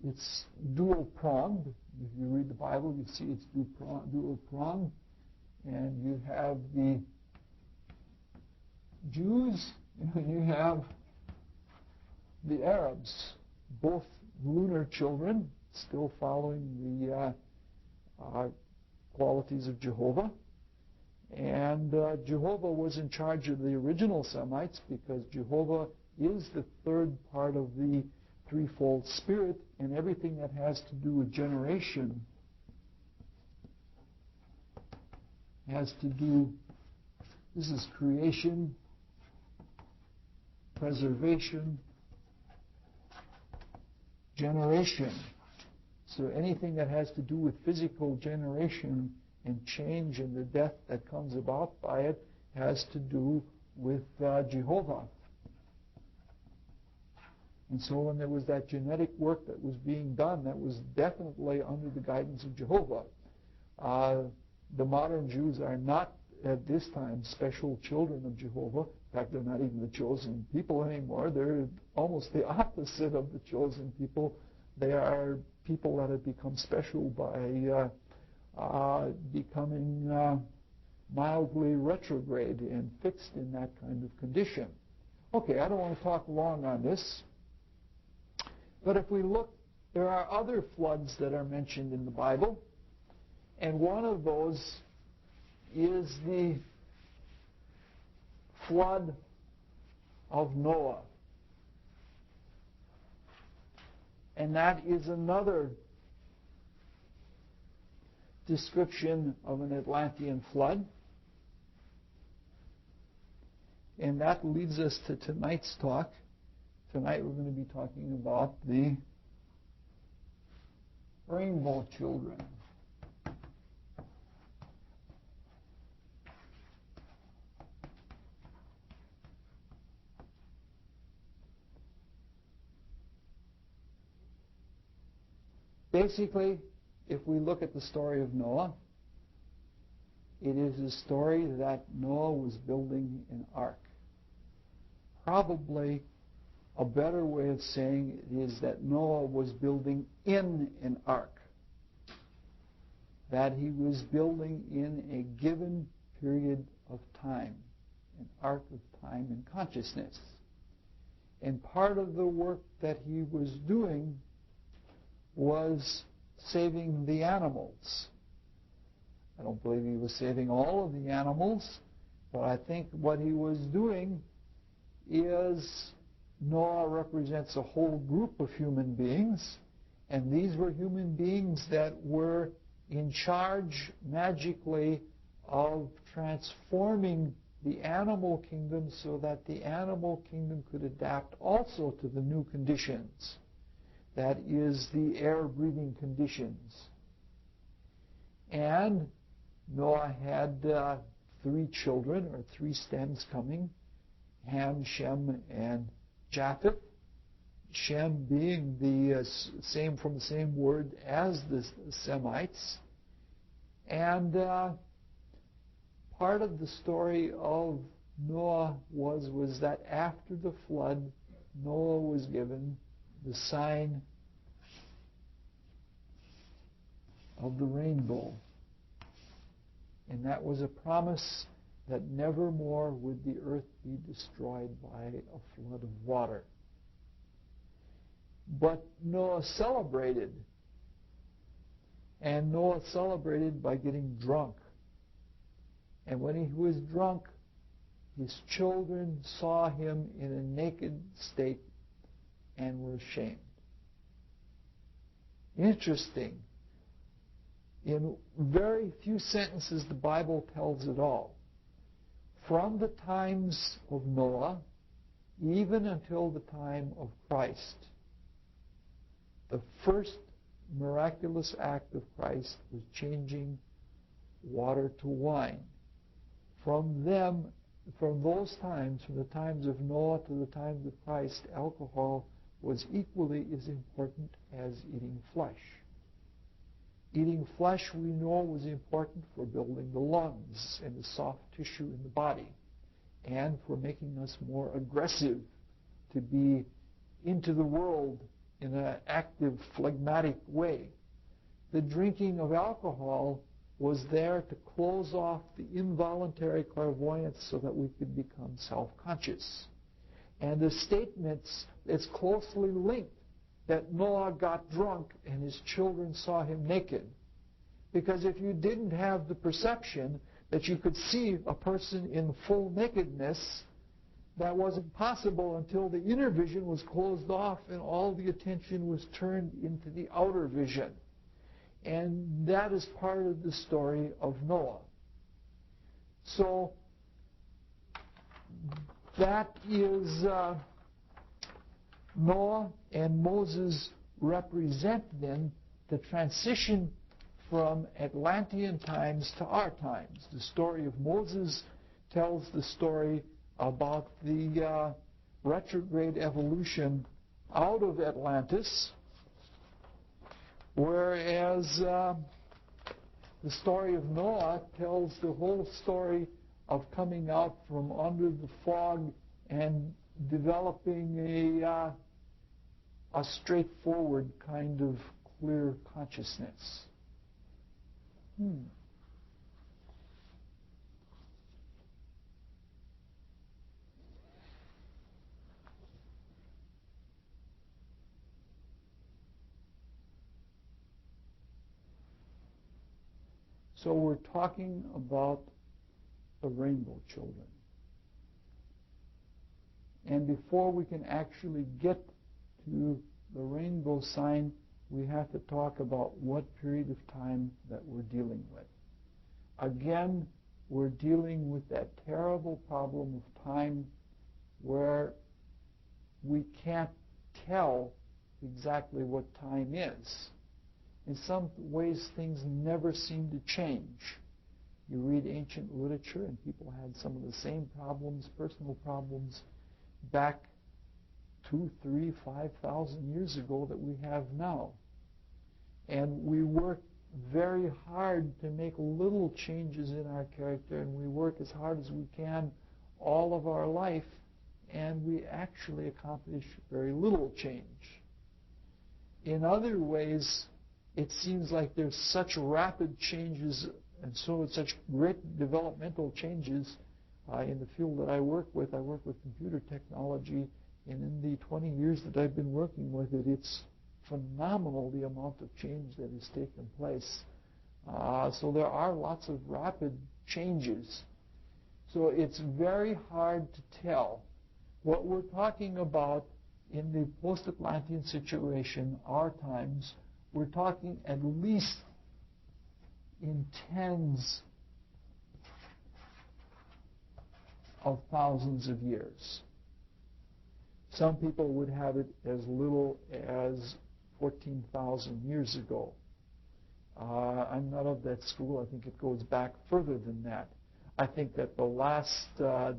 It's dual-pronged. If you read the Bible, you see it's dual-pronged. And you have the Jews and you have the Arabs, both lunar children, still following the qualities of Jehovah. And Jehovah was in charge of the original Semites because Jehovah is the third part of the threefold spirit, and everything that has to do with generation has to do, this is creation, preservation, generation. So anything that has to do with physical generation and change and the death that comes about by it has to do with Jehovah. And so when there was that genetic work that was being done, that was definitely under the guidance of Jehovah. The modern Jews are not, at this time, special children of Jehovah. In fact, they're not even the chosen people anymore. They're almost the opposite of the chosen people. They are people that have become special by becoming mildly retrograde and fixed in that kind of condition. Okay, I don't want to talk long on this. But if we look, there are other floods that are mentioned in the Bible. And one of those is the flood of Noah. And that is another description of an Atlantean flood. And that leads us to tonight's talk. Tonight we're going to be talking about the rainbow children. Basically, if we look at the story of Noah, it is a story that Noah was building an ark. Probably a better way of saying it is that Noah was building in an ark. That he was building in a given period of time, an ark of time and consciousness. And part of the work that he was doing was saving the animals. I don't believe he was saving all of the animals, but I think what he was doing is Noah represents a whole group of human beings, and these were human beings that were in charge magically of transforming the animal kingdom so that the animal kingdom could adapt also to the new conditions. That is the air-breathing conditions. And Noah had 3 children, or 3 stems coming, Ham, Shem, and Japheth. Shem being the same from the same word as the Semites. And part of the story of Noah was that after the flood, Noah was given the sign of the rainbow. And that was a promise that never more would the earth be destroyed by a flood of water. But Noah celebrated. And Noah celebrated by getting drunk. And when he was drunk, his children saw him in a naked state and were ashamed. Interesting. In very few sentences, the Bible tells it all. From the times of Noah, even until the time of Christ, the first miraculous act of Christ was changing water to wine. From those times, from the times of Noah to the times of Christ, alcohol was equally as important as eating flesh. Eating flesh, we know, was important for building the lungs and the soft tissue in the body, and for making us more aggressive to be into the world in an active, phlegmatic way. The drinking of alcohol was there to close off the involuntary clairvoyance so that we could become self-conscious. And the statements, it's closely linked that Noah got drunk and his children saw him naked. Because if you didn't have the perception that you could see a person in full nakedness, that wasn't possible until the inner vision was closed off and all the attention was turned into the outer vision. And that is part of the story of Noah. So that is Noah and Moses represent then the transition from Atlantean times to our times. The story of Moses tells the story about the retrograde evolution out of Atlantis, whereas the story of Noah tells the whole story of coming out from under the fog and developing a straightforward kind of clear consciousness. So we're talking about the rainbow children. And before we can actually get to the rainbow sign, we have to talk about what period of time that we're dealing with. Again, we're dealing with that terrible problem of time where we can't tell exactly what time is. In some ways, things never seem to change. You read ancient literature, and people had some of the same problems, personal problems, back 2,000, 3,000, 5,000 years ago that we have now. And we work very hard to make little changes in our character, and we work as hard as we can all of our life, and we actually accomplish very little change. In other ways, it seems like there's such rapid changes and so such great developmental changes in the field that I work with. I work with computer technology, and in the 20 years that I've been working with it, it's phenomenal the amount of change that has taken place. So there are lots of rapid changes. So it's very hard to tell. What we're talking about in the post-Atlantean situation, our times, we're talking at least in tens of thousands of years. Some people would have it as little as 14,000 years ago. I'm not of that school. I think it goes back further than that. I think that the last, the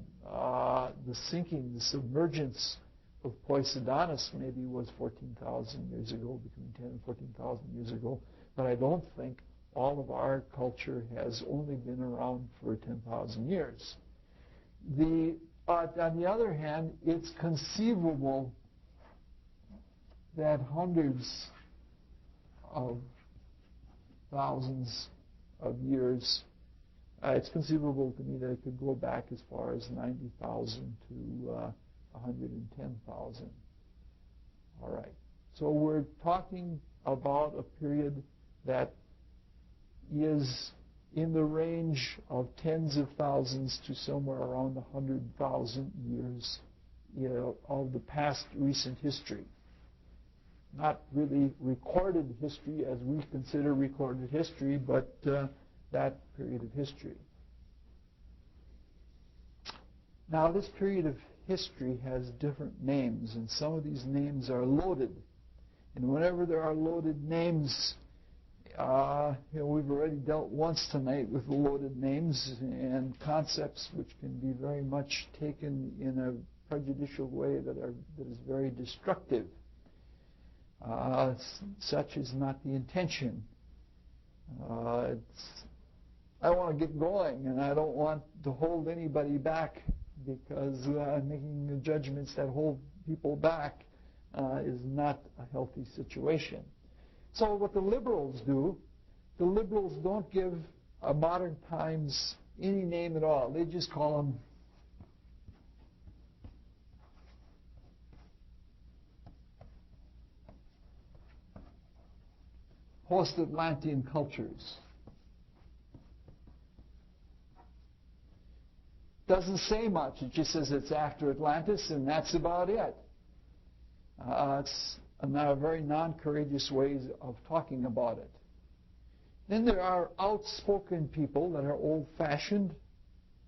sinking, the submergence of Poseidonus maybe was 14,000 years ago, between 10 and 14,000 years ago. But I don't think all of our culture has only been around for 10,000 years. On the other hand, it's conceivable that hundreds of thousands of years, it's conceivable to me that it could go back as far as 90,000 to 110,000. All right. So we're talking about a period that is in the range of tens of thousands to somewhere around 100,000 years, of the past recent history. Not really recorded history as we consider recorded history, but that period of history. Now, this period of history has different names, and some of these names are loaded. And whenever there are loaded names, we've already dealt once tonight with loaded names and concepts which can be very much taken in a prejudicial way that is very destructive. Such is not the intention. I want to get going, and I don't want to hold anybody back because I'm making judgments that hold people back. is not a healthy situation. So what the liberals do, the liberals don't give modern times any name at all. They just call them post-Atlantean cultures. Doesn't say much. It just says it's after Atlantis, and that's about it. It's a very non-courageous ways of talking about it. Then there are outspoken people that are old-fashioned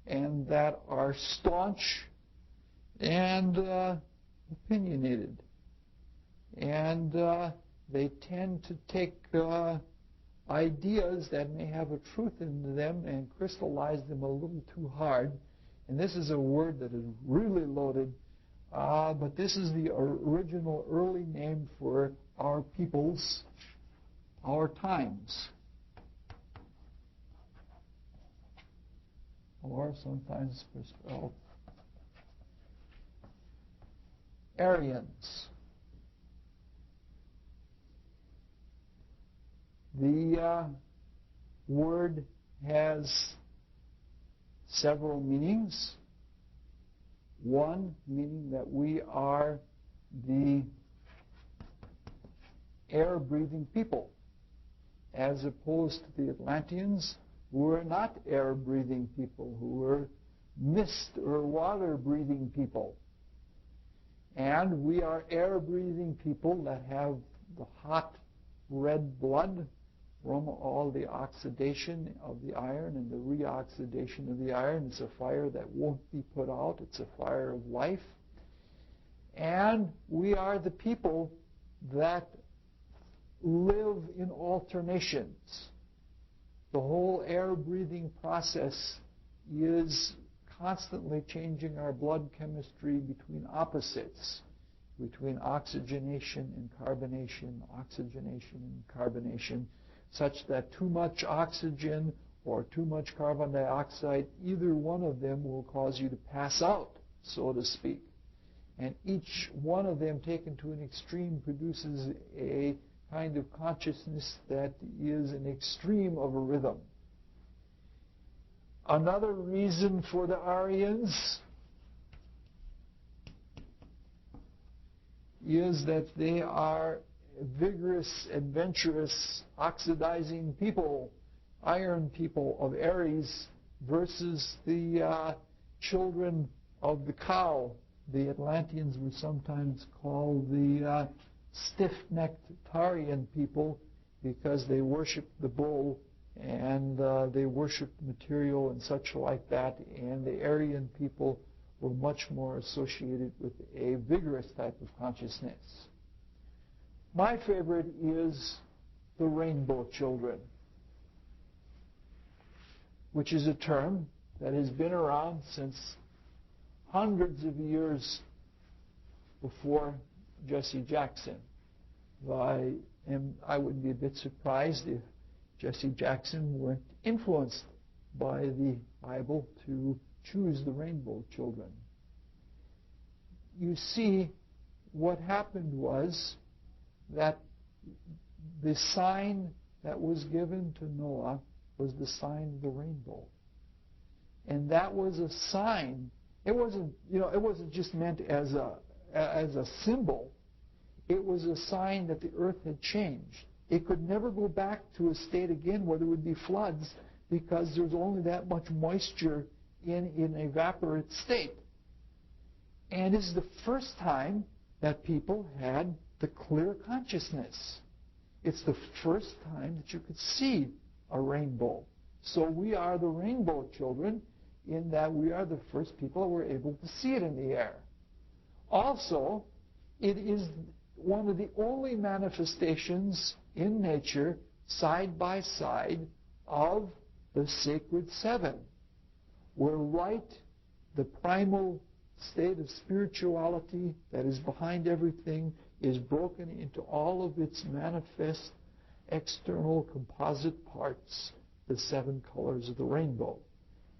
and that are staunch and opinionated. And they tend to take ideas that may have a truth in them and crystallize them a little too hard. And this is a word that is really loaded, but this is the original early name for our peoples, our times. Or sometimes spelled Aryans. The word has several meanings. One meaning that we are the air-breathing people, as opposed to the Atlanteans, who were not air-breathing people, who were mist or water-breathing people. And we are air-breathing people that have the hot red blood from all the oxidation of the iron and the reoxidation of the iron. It's a fire that won't be put out. It's a fire of life. And we are the people that live in alternations. The whole air-breathing process is constantly changing our blood chemistry between opposites, between oxygenation and carbonation, such that too much oxygen or too much carbon dioxide, either one of them will cause you to pass out, so to speak. And each one of them taken to an extreme produces a kind of consciousness that is an extreme of a rhythm. Another reason for the Aryans is that they are vigorous, adventurous, oxidizing people, iron people of Aries, versus the children of the cow. The Atlanteans were sometimes called the stiff-necked Tarian people because they worshipped the bull and they worshipped material and such like that, and the Aryan people were much more associated with a vigorous type of consciousness. My favorite is the rainbow children, which is a term that has been around since hundreds of years before Jesse Jackson. I would be a bit surprised if Jesse Jackson weren't influenced by the Bible to choose the rainbow children. You see, what happened was that the sign that was given to Noah was the sign of the rainbow. And that was a sign. It wasn't just meant as a symbol. It was a sign that the earth had changed. It could never go back to a state again where there would be floods because there's only that much moisture in an evaporate state. And this is the first time that people had the clear consciousness. It's the first time that you could see a rainbow. So we are the rainbow children in that we are the first people that were able to see it in the air. Also, it is one of the only manifestations in nature, side by side, of the sacred seven, where light, the primal state of spirituality that is behind everything, is broken into all of its manifest external composite parts, the seven colors of the rainbow.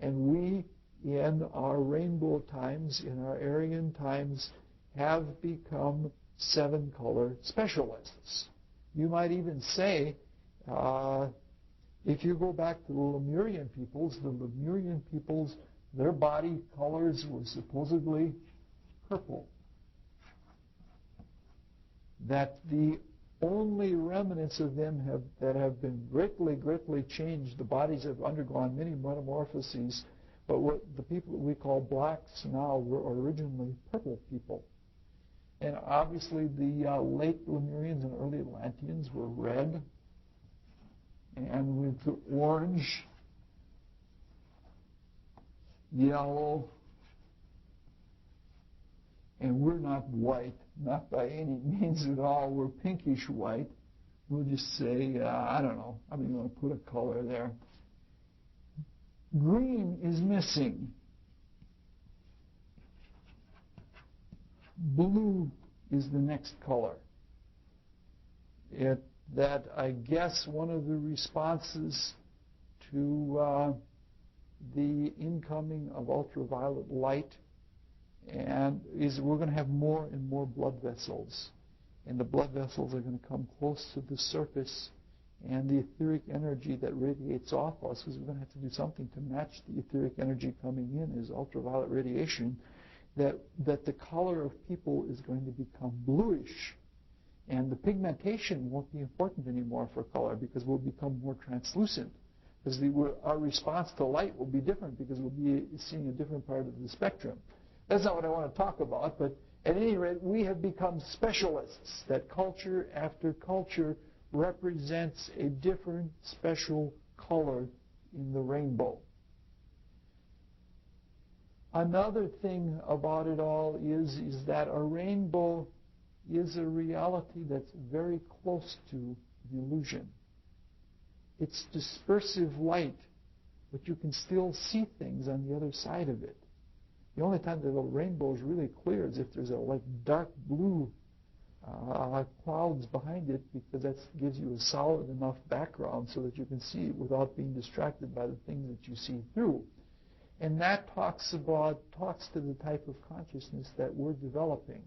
And we, in our rainbow times, in our Aryan times, have become 7-color specialists. You might even say, if you go back to the Lemurian peoples, their body colors were supposedly purple. That the only remnants of them that have been greatly changed, the bodies have undergone many metamorphoses, but what the people that we call blacks now were originally purple people. And obviously the late Lemurians and early Atlanteans were red, and with the orange, yellow, and we're not white, not by any means at all. We're pinkish white. We'll just say, I don't know, I'm even going to put a color there. Green is missing. Blue is the next color. That, I guess, one of the responses to the incoming of ultraviolet light and is we're going to have more and more blood vessels. And the blood vessels are going to come close to the surface, and the etheric energy that radiates off us, because we're going to have to do something to match the etheric energy coming in as ultraviolet radiation, that the color of people is going to become bluish. And the pigmentation won't be important anymore for color because we'll become more translucent. Because our response to light will be different because we'll be seeing a different part of the spectrum. That's not what I want to talk about, but at any rate, we have become specialists, that culture after culture represents a different special color in the rainbow. Another thing about it all is that a rainbow is a reality that's very close to the illusion. It's dispersive light, but you can still see things on the other side of it. The only time that the rainbow is really clear is if there's a dark blue clouds behind it, because that gives you a solid enough background so that you can see it without being distracted by the things that you see through. And that talks to the type of consciousness that we're developing.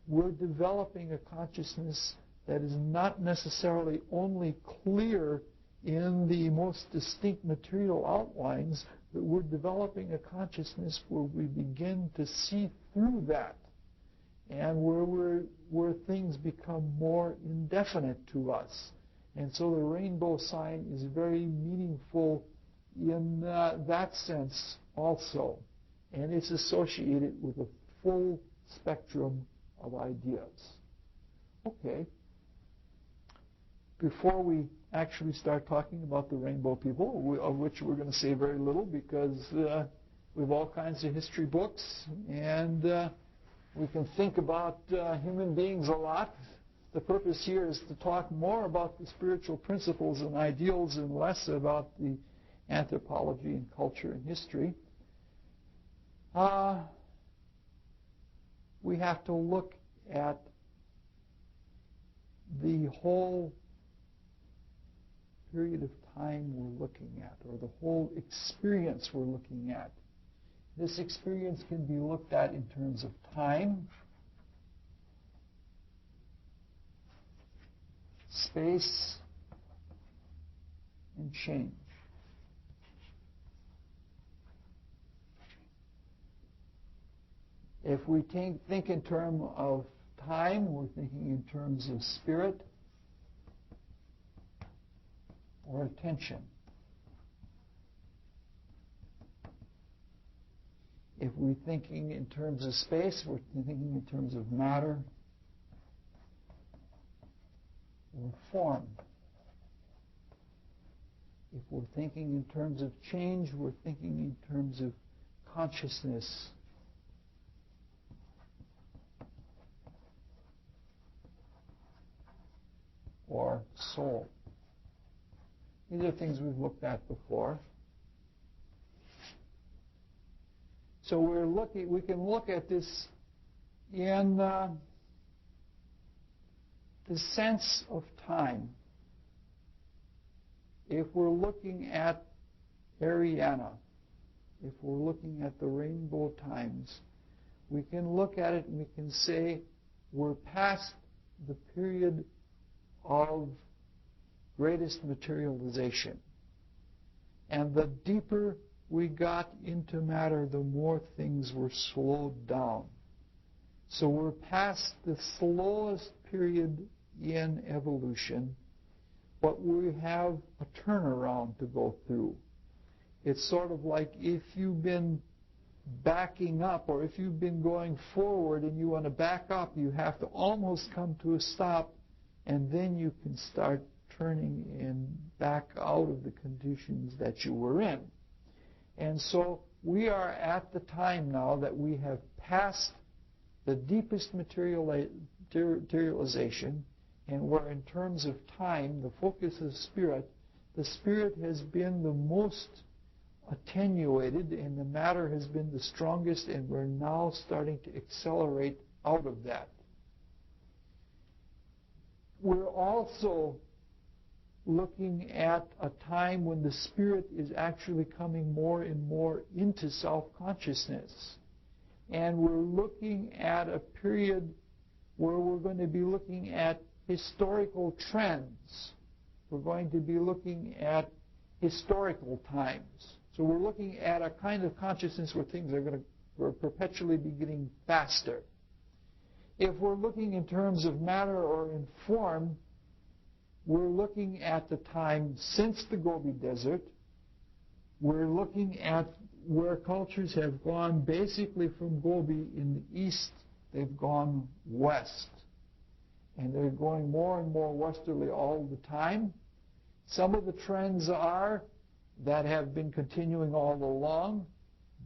We're developing a consciousness that is not necessarily only clear in the most distinct material outlines, but we're developing a consciousness where we begin to see through that, and where things become more indefinite to us. And so the rainbow sign is very meaningful in that sense also, and it's associated with a full spectrum of ideas. Okay. Before we actually start talking about the rainbow people, of which we're going to say very little because we have all kinds of history books and we can think about human beings a lot. The purpose here is to talk more about the spiritual principles and ideals and less about the anthropology and culture and history. We have to look at the whole period of time we're looking at, or the whole experience we're looking at. This experience can be looked at in terms of time, space, and change. If we think in terms of time, we're thinking in terms of spirit or attention. If we're thinking in terms of space, we're thinking in terms of matter or form. If we're thinking in terms of change, we're thinking in terms of consciousness or soul. These are things we've looked at before. So we can look at this in the sense of time. If we're looking at Ariana, if we're looking at the rainbow times, we can look at it and we can say we're past the period of greatest materialization. And the deeper we got into matter, the more things were slowed down. So we're past the slowest period in evolution, but we have a turnaround to go through. It's sort of like if you've been backing up, or if you've been going forward and you want to back up, you have to almost come to a stop, and then you can start turning in back out of the conditions that you were in. And so we are at the time now that we have passed the deepest materialization, and where in terms of time, the focus of spirit, the spirit has been the most attenuated and the matter has been the strongest, and we're now starting to accelerate out of that. We're also looking at a time when the spirit is actually coming more and more into self-consciousness. And we're looking at a period where we're going to be looking at historical trends. We're going to be looking at historical times. So we're looking at a kind of consciousness where things are going to perpetually be getting faster. If we're looking in terms of matter or in form, we're looking at the time since the Gobi Desert. We're looking at where cultures have gone basically from Gobi in the east, they've gone west. And they're going more and more westerly all the time. Some of the trends are that have been continuing all along.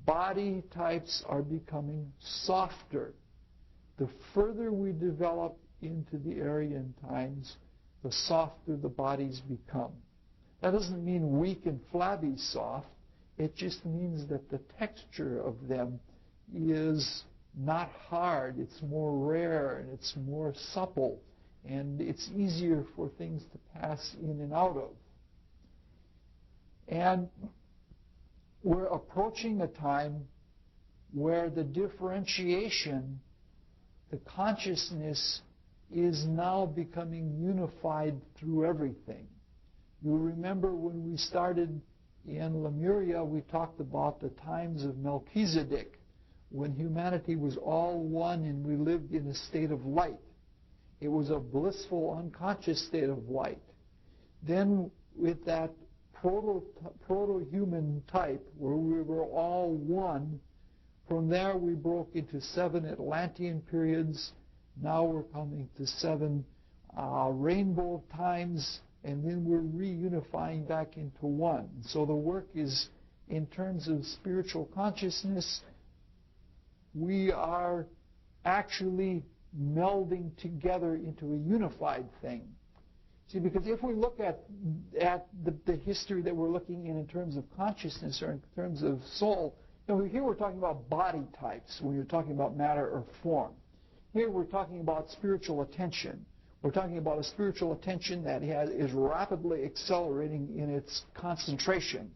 Body types are becoming softer. The further we develop into the Aryan times, the softer the bodies become. That doesn't mean weak and flabby soft. It just means that the texture of them is not hard. It's more rare and it's more supple. And it's easier for things to pass in and out of. And we're approaching a time where the differentiation, the consciousness, is now becoming unified through everything. You remember when we started in Lemuria, we talked about the times of Melchizedek, when humanity was all one and we lived in a state of light. It was a blissful, unconscious state of light. Then with that proto-human type, where we were all one, from there we broke into 7 Atlantean periods. Now we're coming to 7 rainbow times, and then we're reunifying back into one. So the work is, in terms of spiritual consciousness, we are actually melding together into a unified thing. See, because if we look at the history that we're looking in terms of consciousness or in terms of soul, here we're talking about body types when you're talking about matter or form. Here we're talking about spiritual attention. We're talking about a spiritual attention that is rapidly accelerating in its concentration.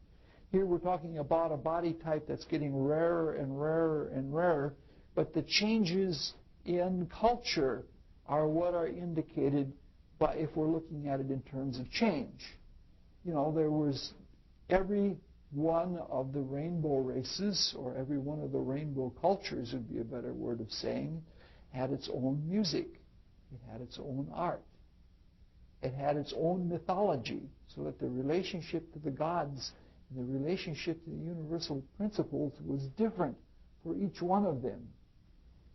Here we're talking about a body type that's getting rarer and rarer and rarer, but the changes in culture are what are indicated by, if we're looking at it in terms of change. There was every one of the rainbow races, or every one of the rainbow cultures would be a better word of saying, had its own music. It had its own art. It had its own mythology, so that the relationship to the gods and the relationship to the universal principles was different for each one of them.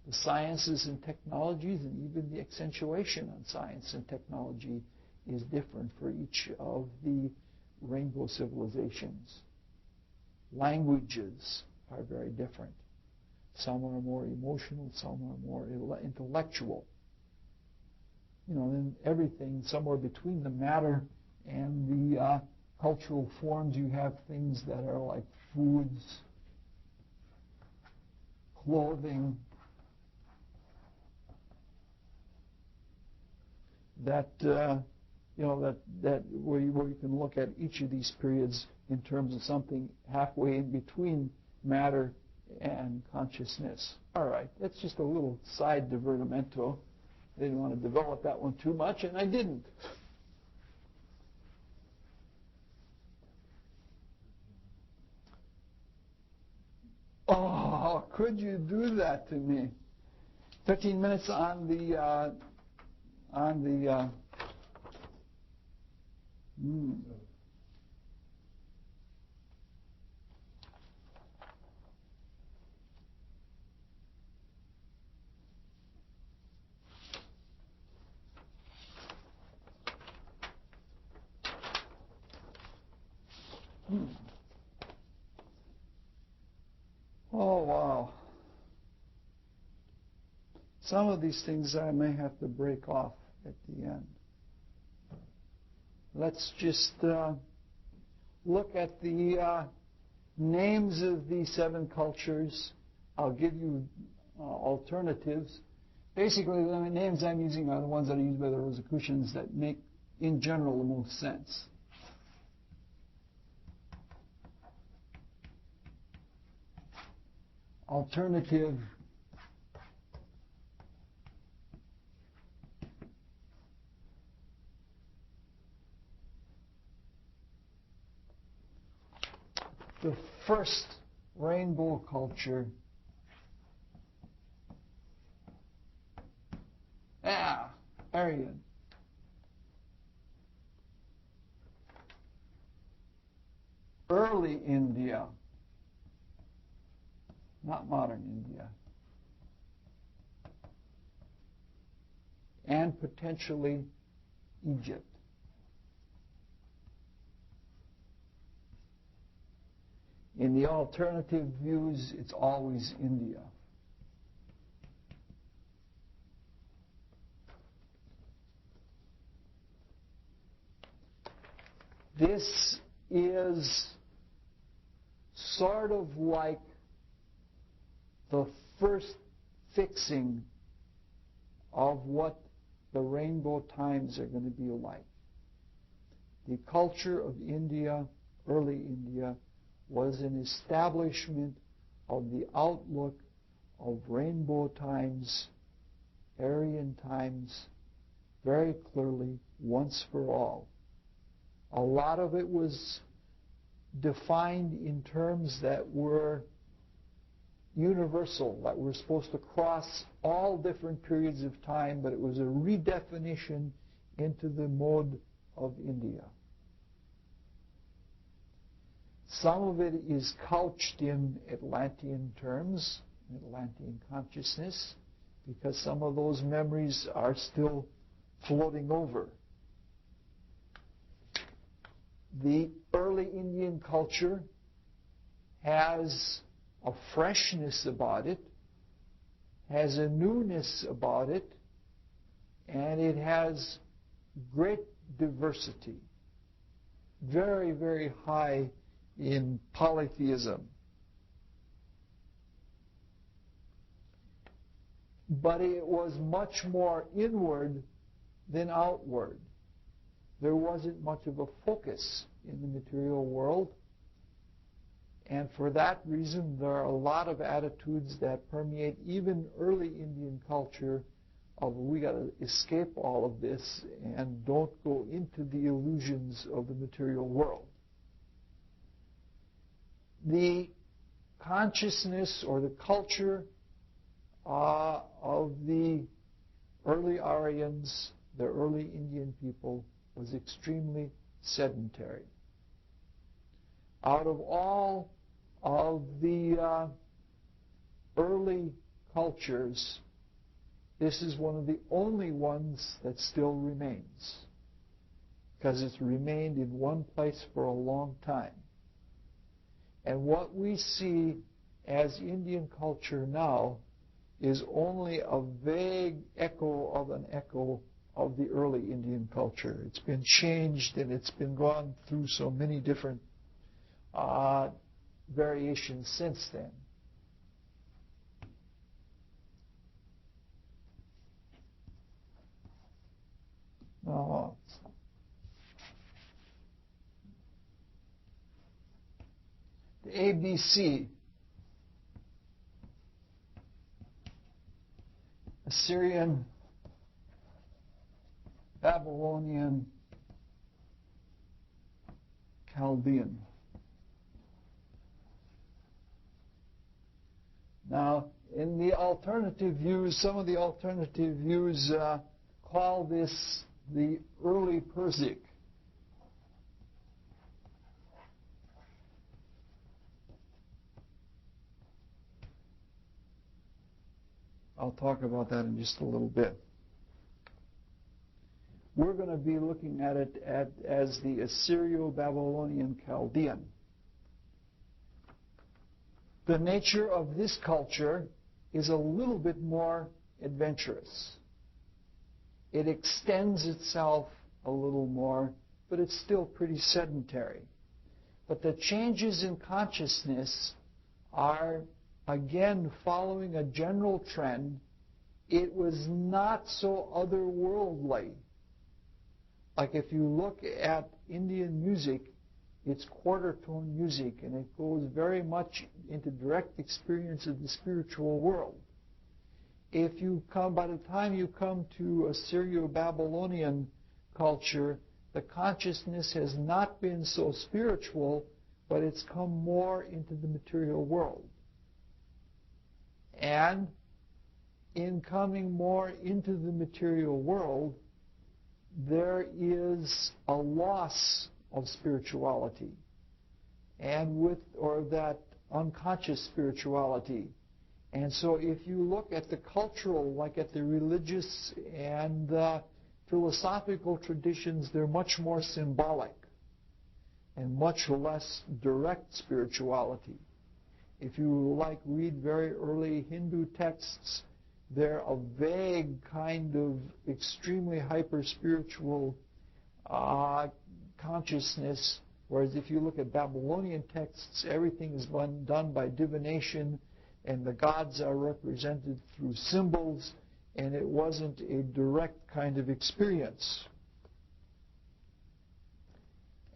The sciences and technologies, and even the accentuation on science and technology, is different for each of the rainbow civilizations. Languages are very different. Some are more emotional, some are more intellectual. Then everything somewhere between the matter and the cultural forms, you have things that are like foods, clothing, that where you can look at each of these periods in terms of something halfway in between matter and consciousness. All right, that's just a little side divertimento. I didn't want to develop that one too much, and I didn't. Oh, could you do that to me? 15 minutes on the Oh, wow. Some of these things I may have to break off at the end. Let's just look at the names of the 7 cultures. I'll give you alternatives. Basically, the names I'm using are the ones that are used by the Rosicrucians that make, in general, the most sense. Alternative the first rainbow culture. Aryan. Early India, not modern India. And potentially Egypt. In the alternative views, it's always India. This is sort of like the first fixing of what the rainbow times are going to be like. The culture of India, early India, was an establishment of the outlook of rainbow times, Aryan times, very clearly, once for all. A lot of it was defined in terms that were universal, that were supposed to cross all different periods of time, but it was a redefinition into the mode of India. Some of it is couched in Atlantean terms, Atlantean consciousness, because some of those memories are still floating over. The early Indian culture has a freshness about it, has a newness about it, and it has great diversity. Very, very high in polytheism. But it was much more inward than outward. There wasn't much of a focus in the material world. And for that reason, there are a lot of attitudes that permeate even early Indian culture of we got to escape all of this and don't go into the illusions of the material world. The consciousness or the culture of the early Aryans, the early Indian people, was extremely sedentary. Out of all of the early cultures, this is one of the only ones that still remains, because it's remained in one place for a long time. And what we see as Indian culture now is only a vague echo of the early Indian culture. It's been changed and it's been gone through so many different variations since then. Now, the ABC Assyrian, Babylonian, Chaldean. Now, in the alternative views, some of the alternative views call this the early Persic. I'll talk about that in just a little bit. We're going to be looking at it as the Assyrio-Babylonian Chaldean. The nature of this culture is a little bit more adventurous. It extends itself a little more, but it's still pretty sedentary. But the changes in consciousness are, again, following a general trend. It was not so otherworldly. Like if you look at Indian music, it's quarter tone music, and it goes very much into direct experience of the spiritual world. If you come, by the time you come to Assyrio-Babylonian culture, the consciousness has not been so spiritual, but it's come more into the material world. And in coming more into the material world, there is a loss of spirituality, and or that unconscious spirituality. And so if you look at the cultural, like at the religious and the philosophical traditions, they're much more symbolic and much less direct spirituality. If you read very early Hindu texts, they're a vague kind of extremely hyper-spiritual consciousness, whereas if you look at Babylonian texts, everything is done by divination, and the gods are represented through symbols, and it wasn't a direct kind of experience.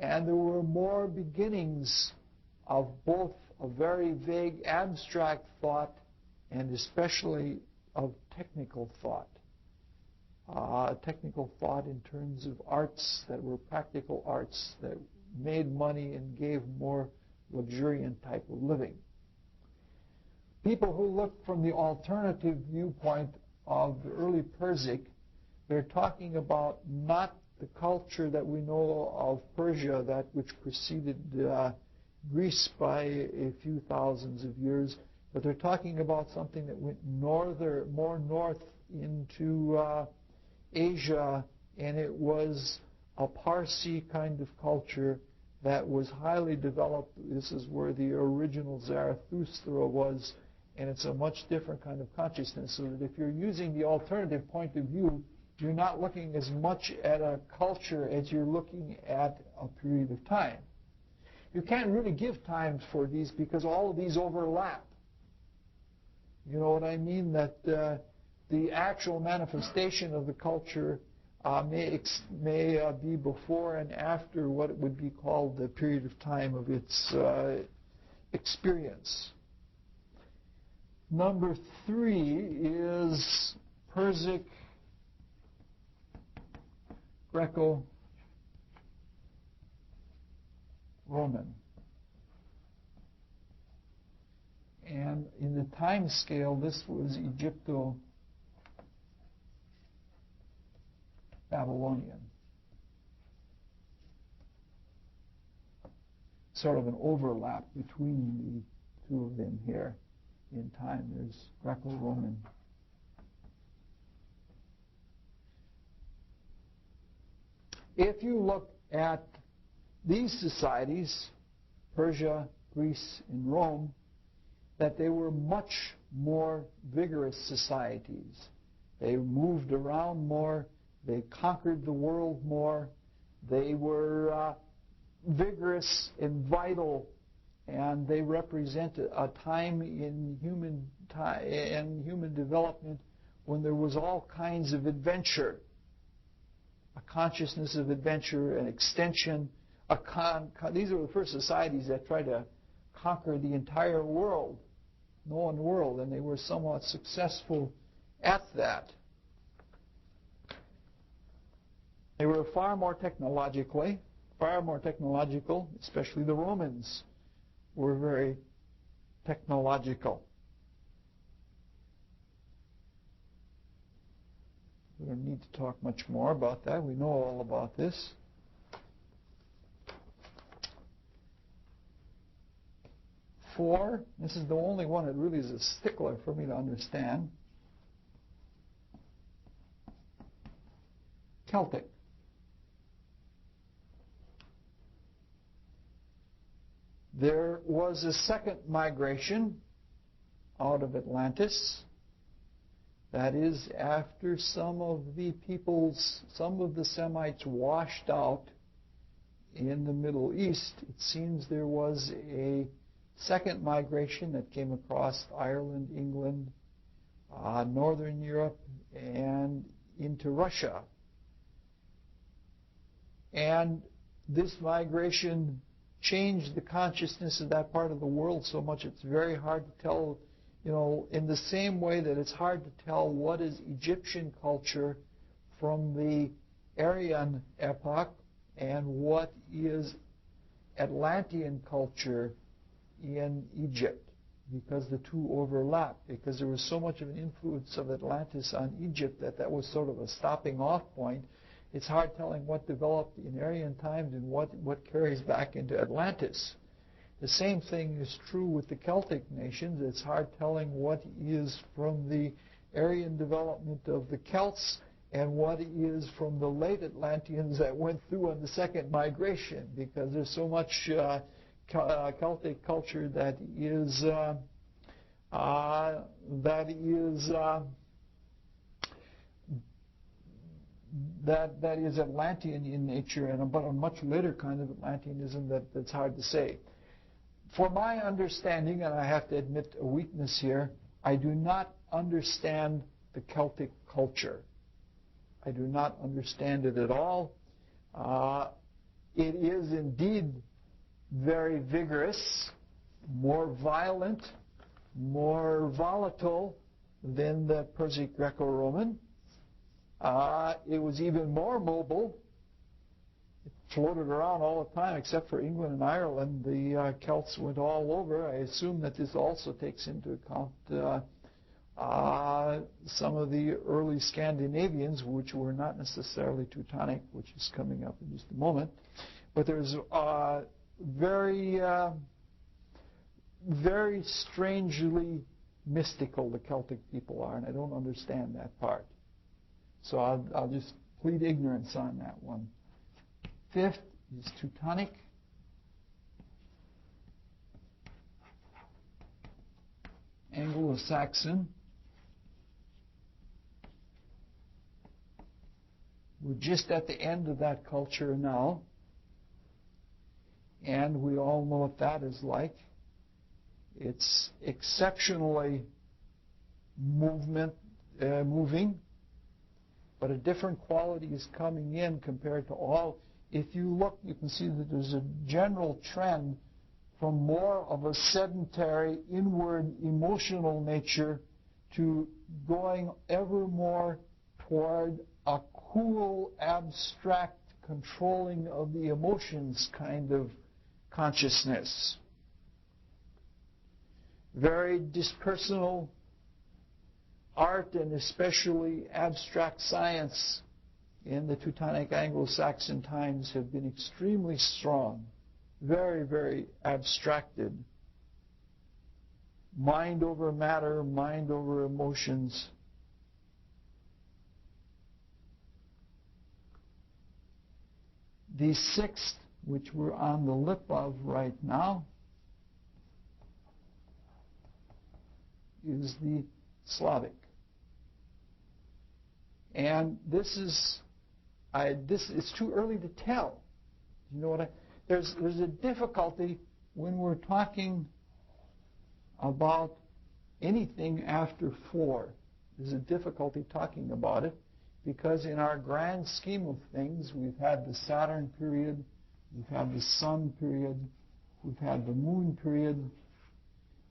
And there were more beginnings of both a very vague abstract thought and especially of technical thought. Technical thought in terms of arts that were practical arts that made money and gave more luxuriant type of living. People who look from the alternative viewpoint of the early Persic, they're talking about not the culture that we know of Persia, that which preceded Greece by a few thousands of years, but they're talking about something that went more north into Asia, and it was a Parsi kind of culture that was highly developed. This is where the original Zarathustra was, and it's a much different kind of consciousness, so that if you're using the alternative point of view, you're not looking as much at a culture as you're looking at a period of time. You can't really give times for these because all of these overlap. You know what I mean? That the actual manifestation of the culture may be before and after what would be called the period of time of its experience. Number 3 is Persic, Greco-Roman. And in the time scale, this was Egypto-Babylonian. Sort of an overlap between the two of them here in time. There's Greco-Roman. If you look at these societies, Persia, Greece, and Rome, that they were much more vigorous societies. They moved around more, they conquered the world more, they were vigorous and vital, and they represent a time in human development when there was all kinds of adventure, a consciousness of adventure, an extension. These are the first societies that tried to conquer the entire world, known world, and they were somewhat successful at that. They were far more technological, especially the Romans were very technological. We don't need to talk much more about that. We know all about this. Four, this is the only one that really is a stickler for me to understand. Celtic. There was a second migration out of Atlantis. That is, after some of the Semites washed out in the Middle East, it seems there was a second migration that came across Ireland, England, Northern Europe, and into Russia. And this migration changed the consciousness of that part of the world so much it's very hard to tell, in the same way that it's hard to tell what is Egyptian culture from the Aryan epoch and what is Atlantean culture in Egypt, because the two overlap, because there was so much of an influence of Atlantis on Egypt that was sort of a stopping off point. It's hard telling what developed in Aryan times and what carries back into Atlantis. The same thing is true with the Celtic nations. It's hard telling what is from the Aryan development of the Celts and what is from the late Atlanteans that went through on the second migration, because there's so much Celtic culture that is Atlantean in nature, and about a much later kind of Atlanteanism that's hard to say. For my understanding, and I have to admit a weakness here, I do not understand the Celtic culture. I do not understand it at all. It is indeed very vigorous, more violent, more volatile than the Persic Greco-Roman. It was even more mobile. It floated around all the time, except for England and Ireland. The Celts went all over. I assume that this also takes into account some of the early Scandinavians, which were not necessarily Teutonic, which is coming up in just a moment. But there's very strangely mystical the Celtic people are, and I don't understand that part. So I'll just plead ignorance on that one. Fifth is Teutonic. Anglo-Saxon. We're just at the end of that culture now, and we all know what that is like. It's exceptionally moving, but a different quality is coming in compared to all. If you look, you can see that there's a general trend from more of a sedentary, inward, emotional nature to going ever more toward a cool, abstract controlling of the emotions kind of consciousness. Very dispersonal art, and especially abstract science in the Teutonic Anglo-Saxon times have been extremely strong, very, very abstracted. Mind over matter, mind over emotions. The sixth, which we're on the lip of right now, is the Slavic. And this is it's too early to tell. You know what there's a difficulty when we're talking about anything after 4. There's a difficulty talking about it, because in our grand scheme of things, we've had the Saturn period, we've had the Sun period, we've had the Moon period,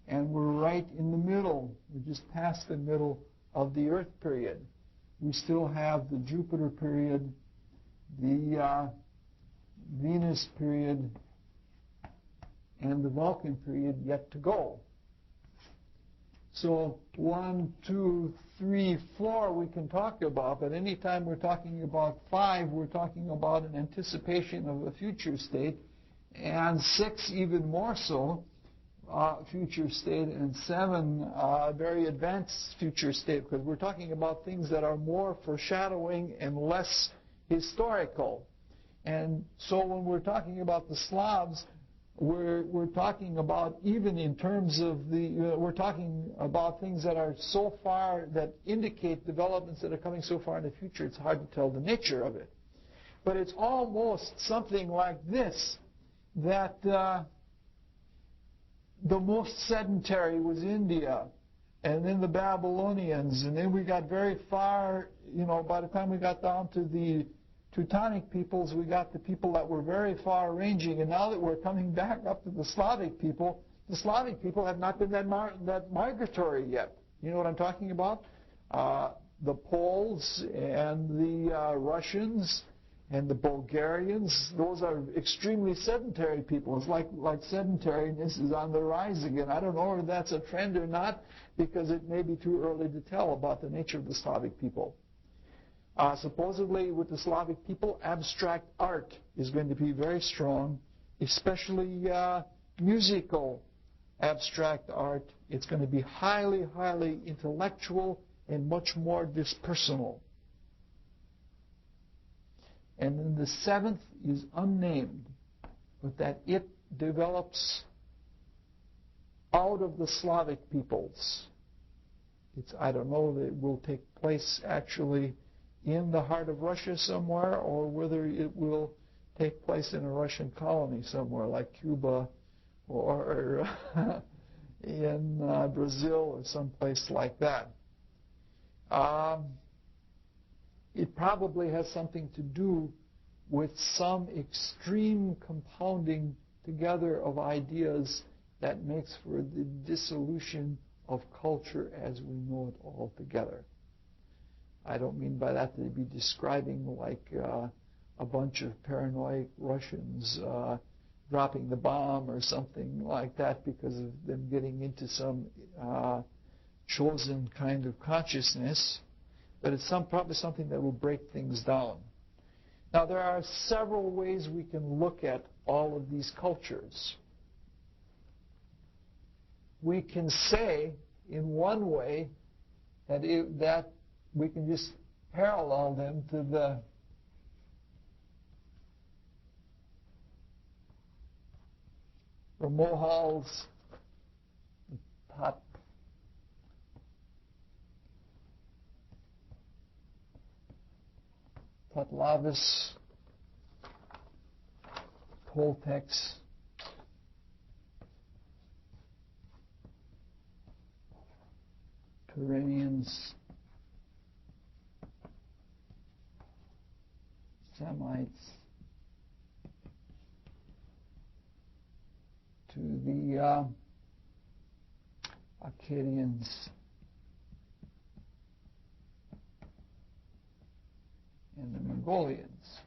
and we're right in the middle. We're just past the middle of the Earth period. We still have the Jupiter period, the Venus period, and the Vulcan period yet to go. So 1, 2, 3, 4 we can talk about, but anytime we're talking about 5, we're talking about an anticipation of a future state, and 6 even more so, future state, and 7 very advanced future state, because we're talking about things that are more foreshadowing and less historical. And so when we're talking about the Slavs, we're talking about, even in terms of we're talking about things that are so far, that indicate developments that are coming so far in the future, it's hard to tell the nature of it. But it's almost something like this, that the most sedentary was India, and then the Babylonians, and then we got very far, by the time we got down to the Teutonic peoples, we got the people that were very far-ranging, and now that we're coming back up to the Slavic people have not been that migratory yet. You know what I'm talking about? The Poles and the Russians and the Bulgarians, those are extremely sedentary people. It's like sedentariness is on the rise again. I don't know if that's a trend or not, because it may be too early to tell about the nature of the Slavic people. Supposedly, with the Slavic people, abstract art is going to be very strong, especially musical abstract art. It's going to be highly, highly intellectual and much more dispersonal. And then the 7th is unnamed, but that it develops out of the Slavic peoples. I don't know that it will take place actually in the heart of Russia somewhere, or whether it will take place in a Russian colony somewhere like Cuba or in Brazil or someplace like that. It probably has something to do with some extreme compounding together of ideas that makes for the dissolution of culture as we know it altogether. I don't mean by that to be describing like a bunch of paranoid Russians dropping the bomb or something like that because of them getting into some chosen kind of consciousness, but it's probably something that will break things down. Now, there are several ways we can look at all of these cultures. We can say, in one way, that we can just parallel them to the Mohals, the Patlavis, Toltecs, Turanians, Semites, to the Akkadians, and the Mongolians.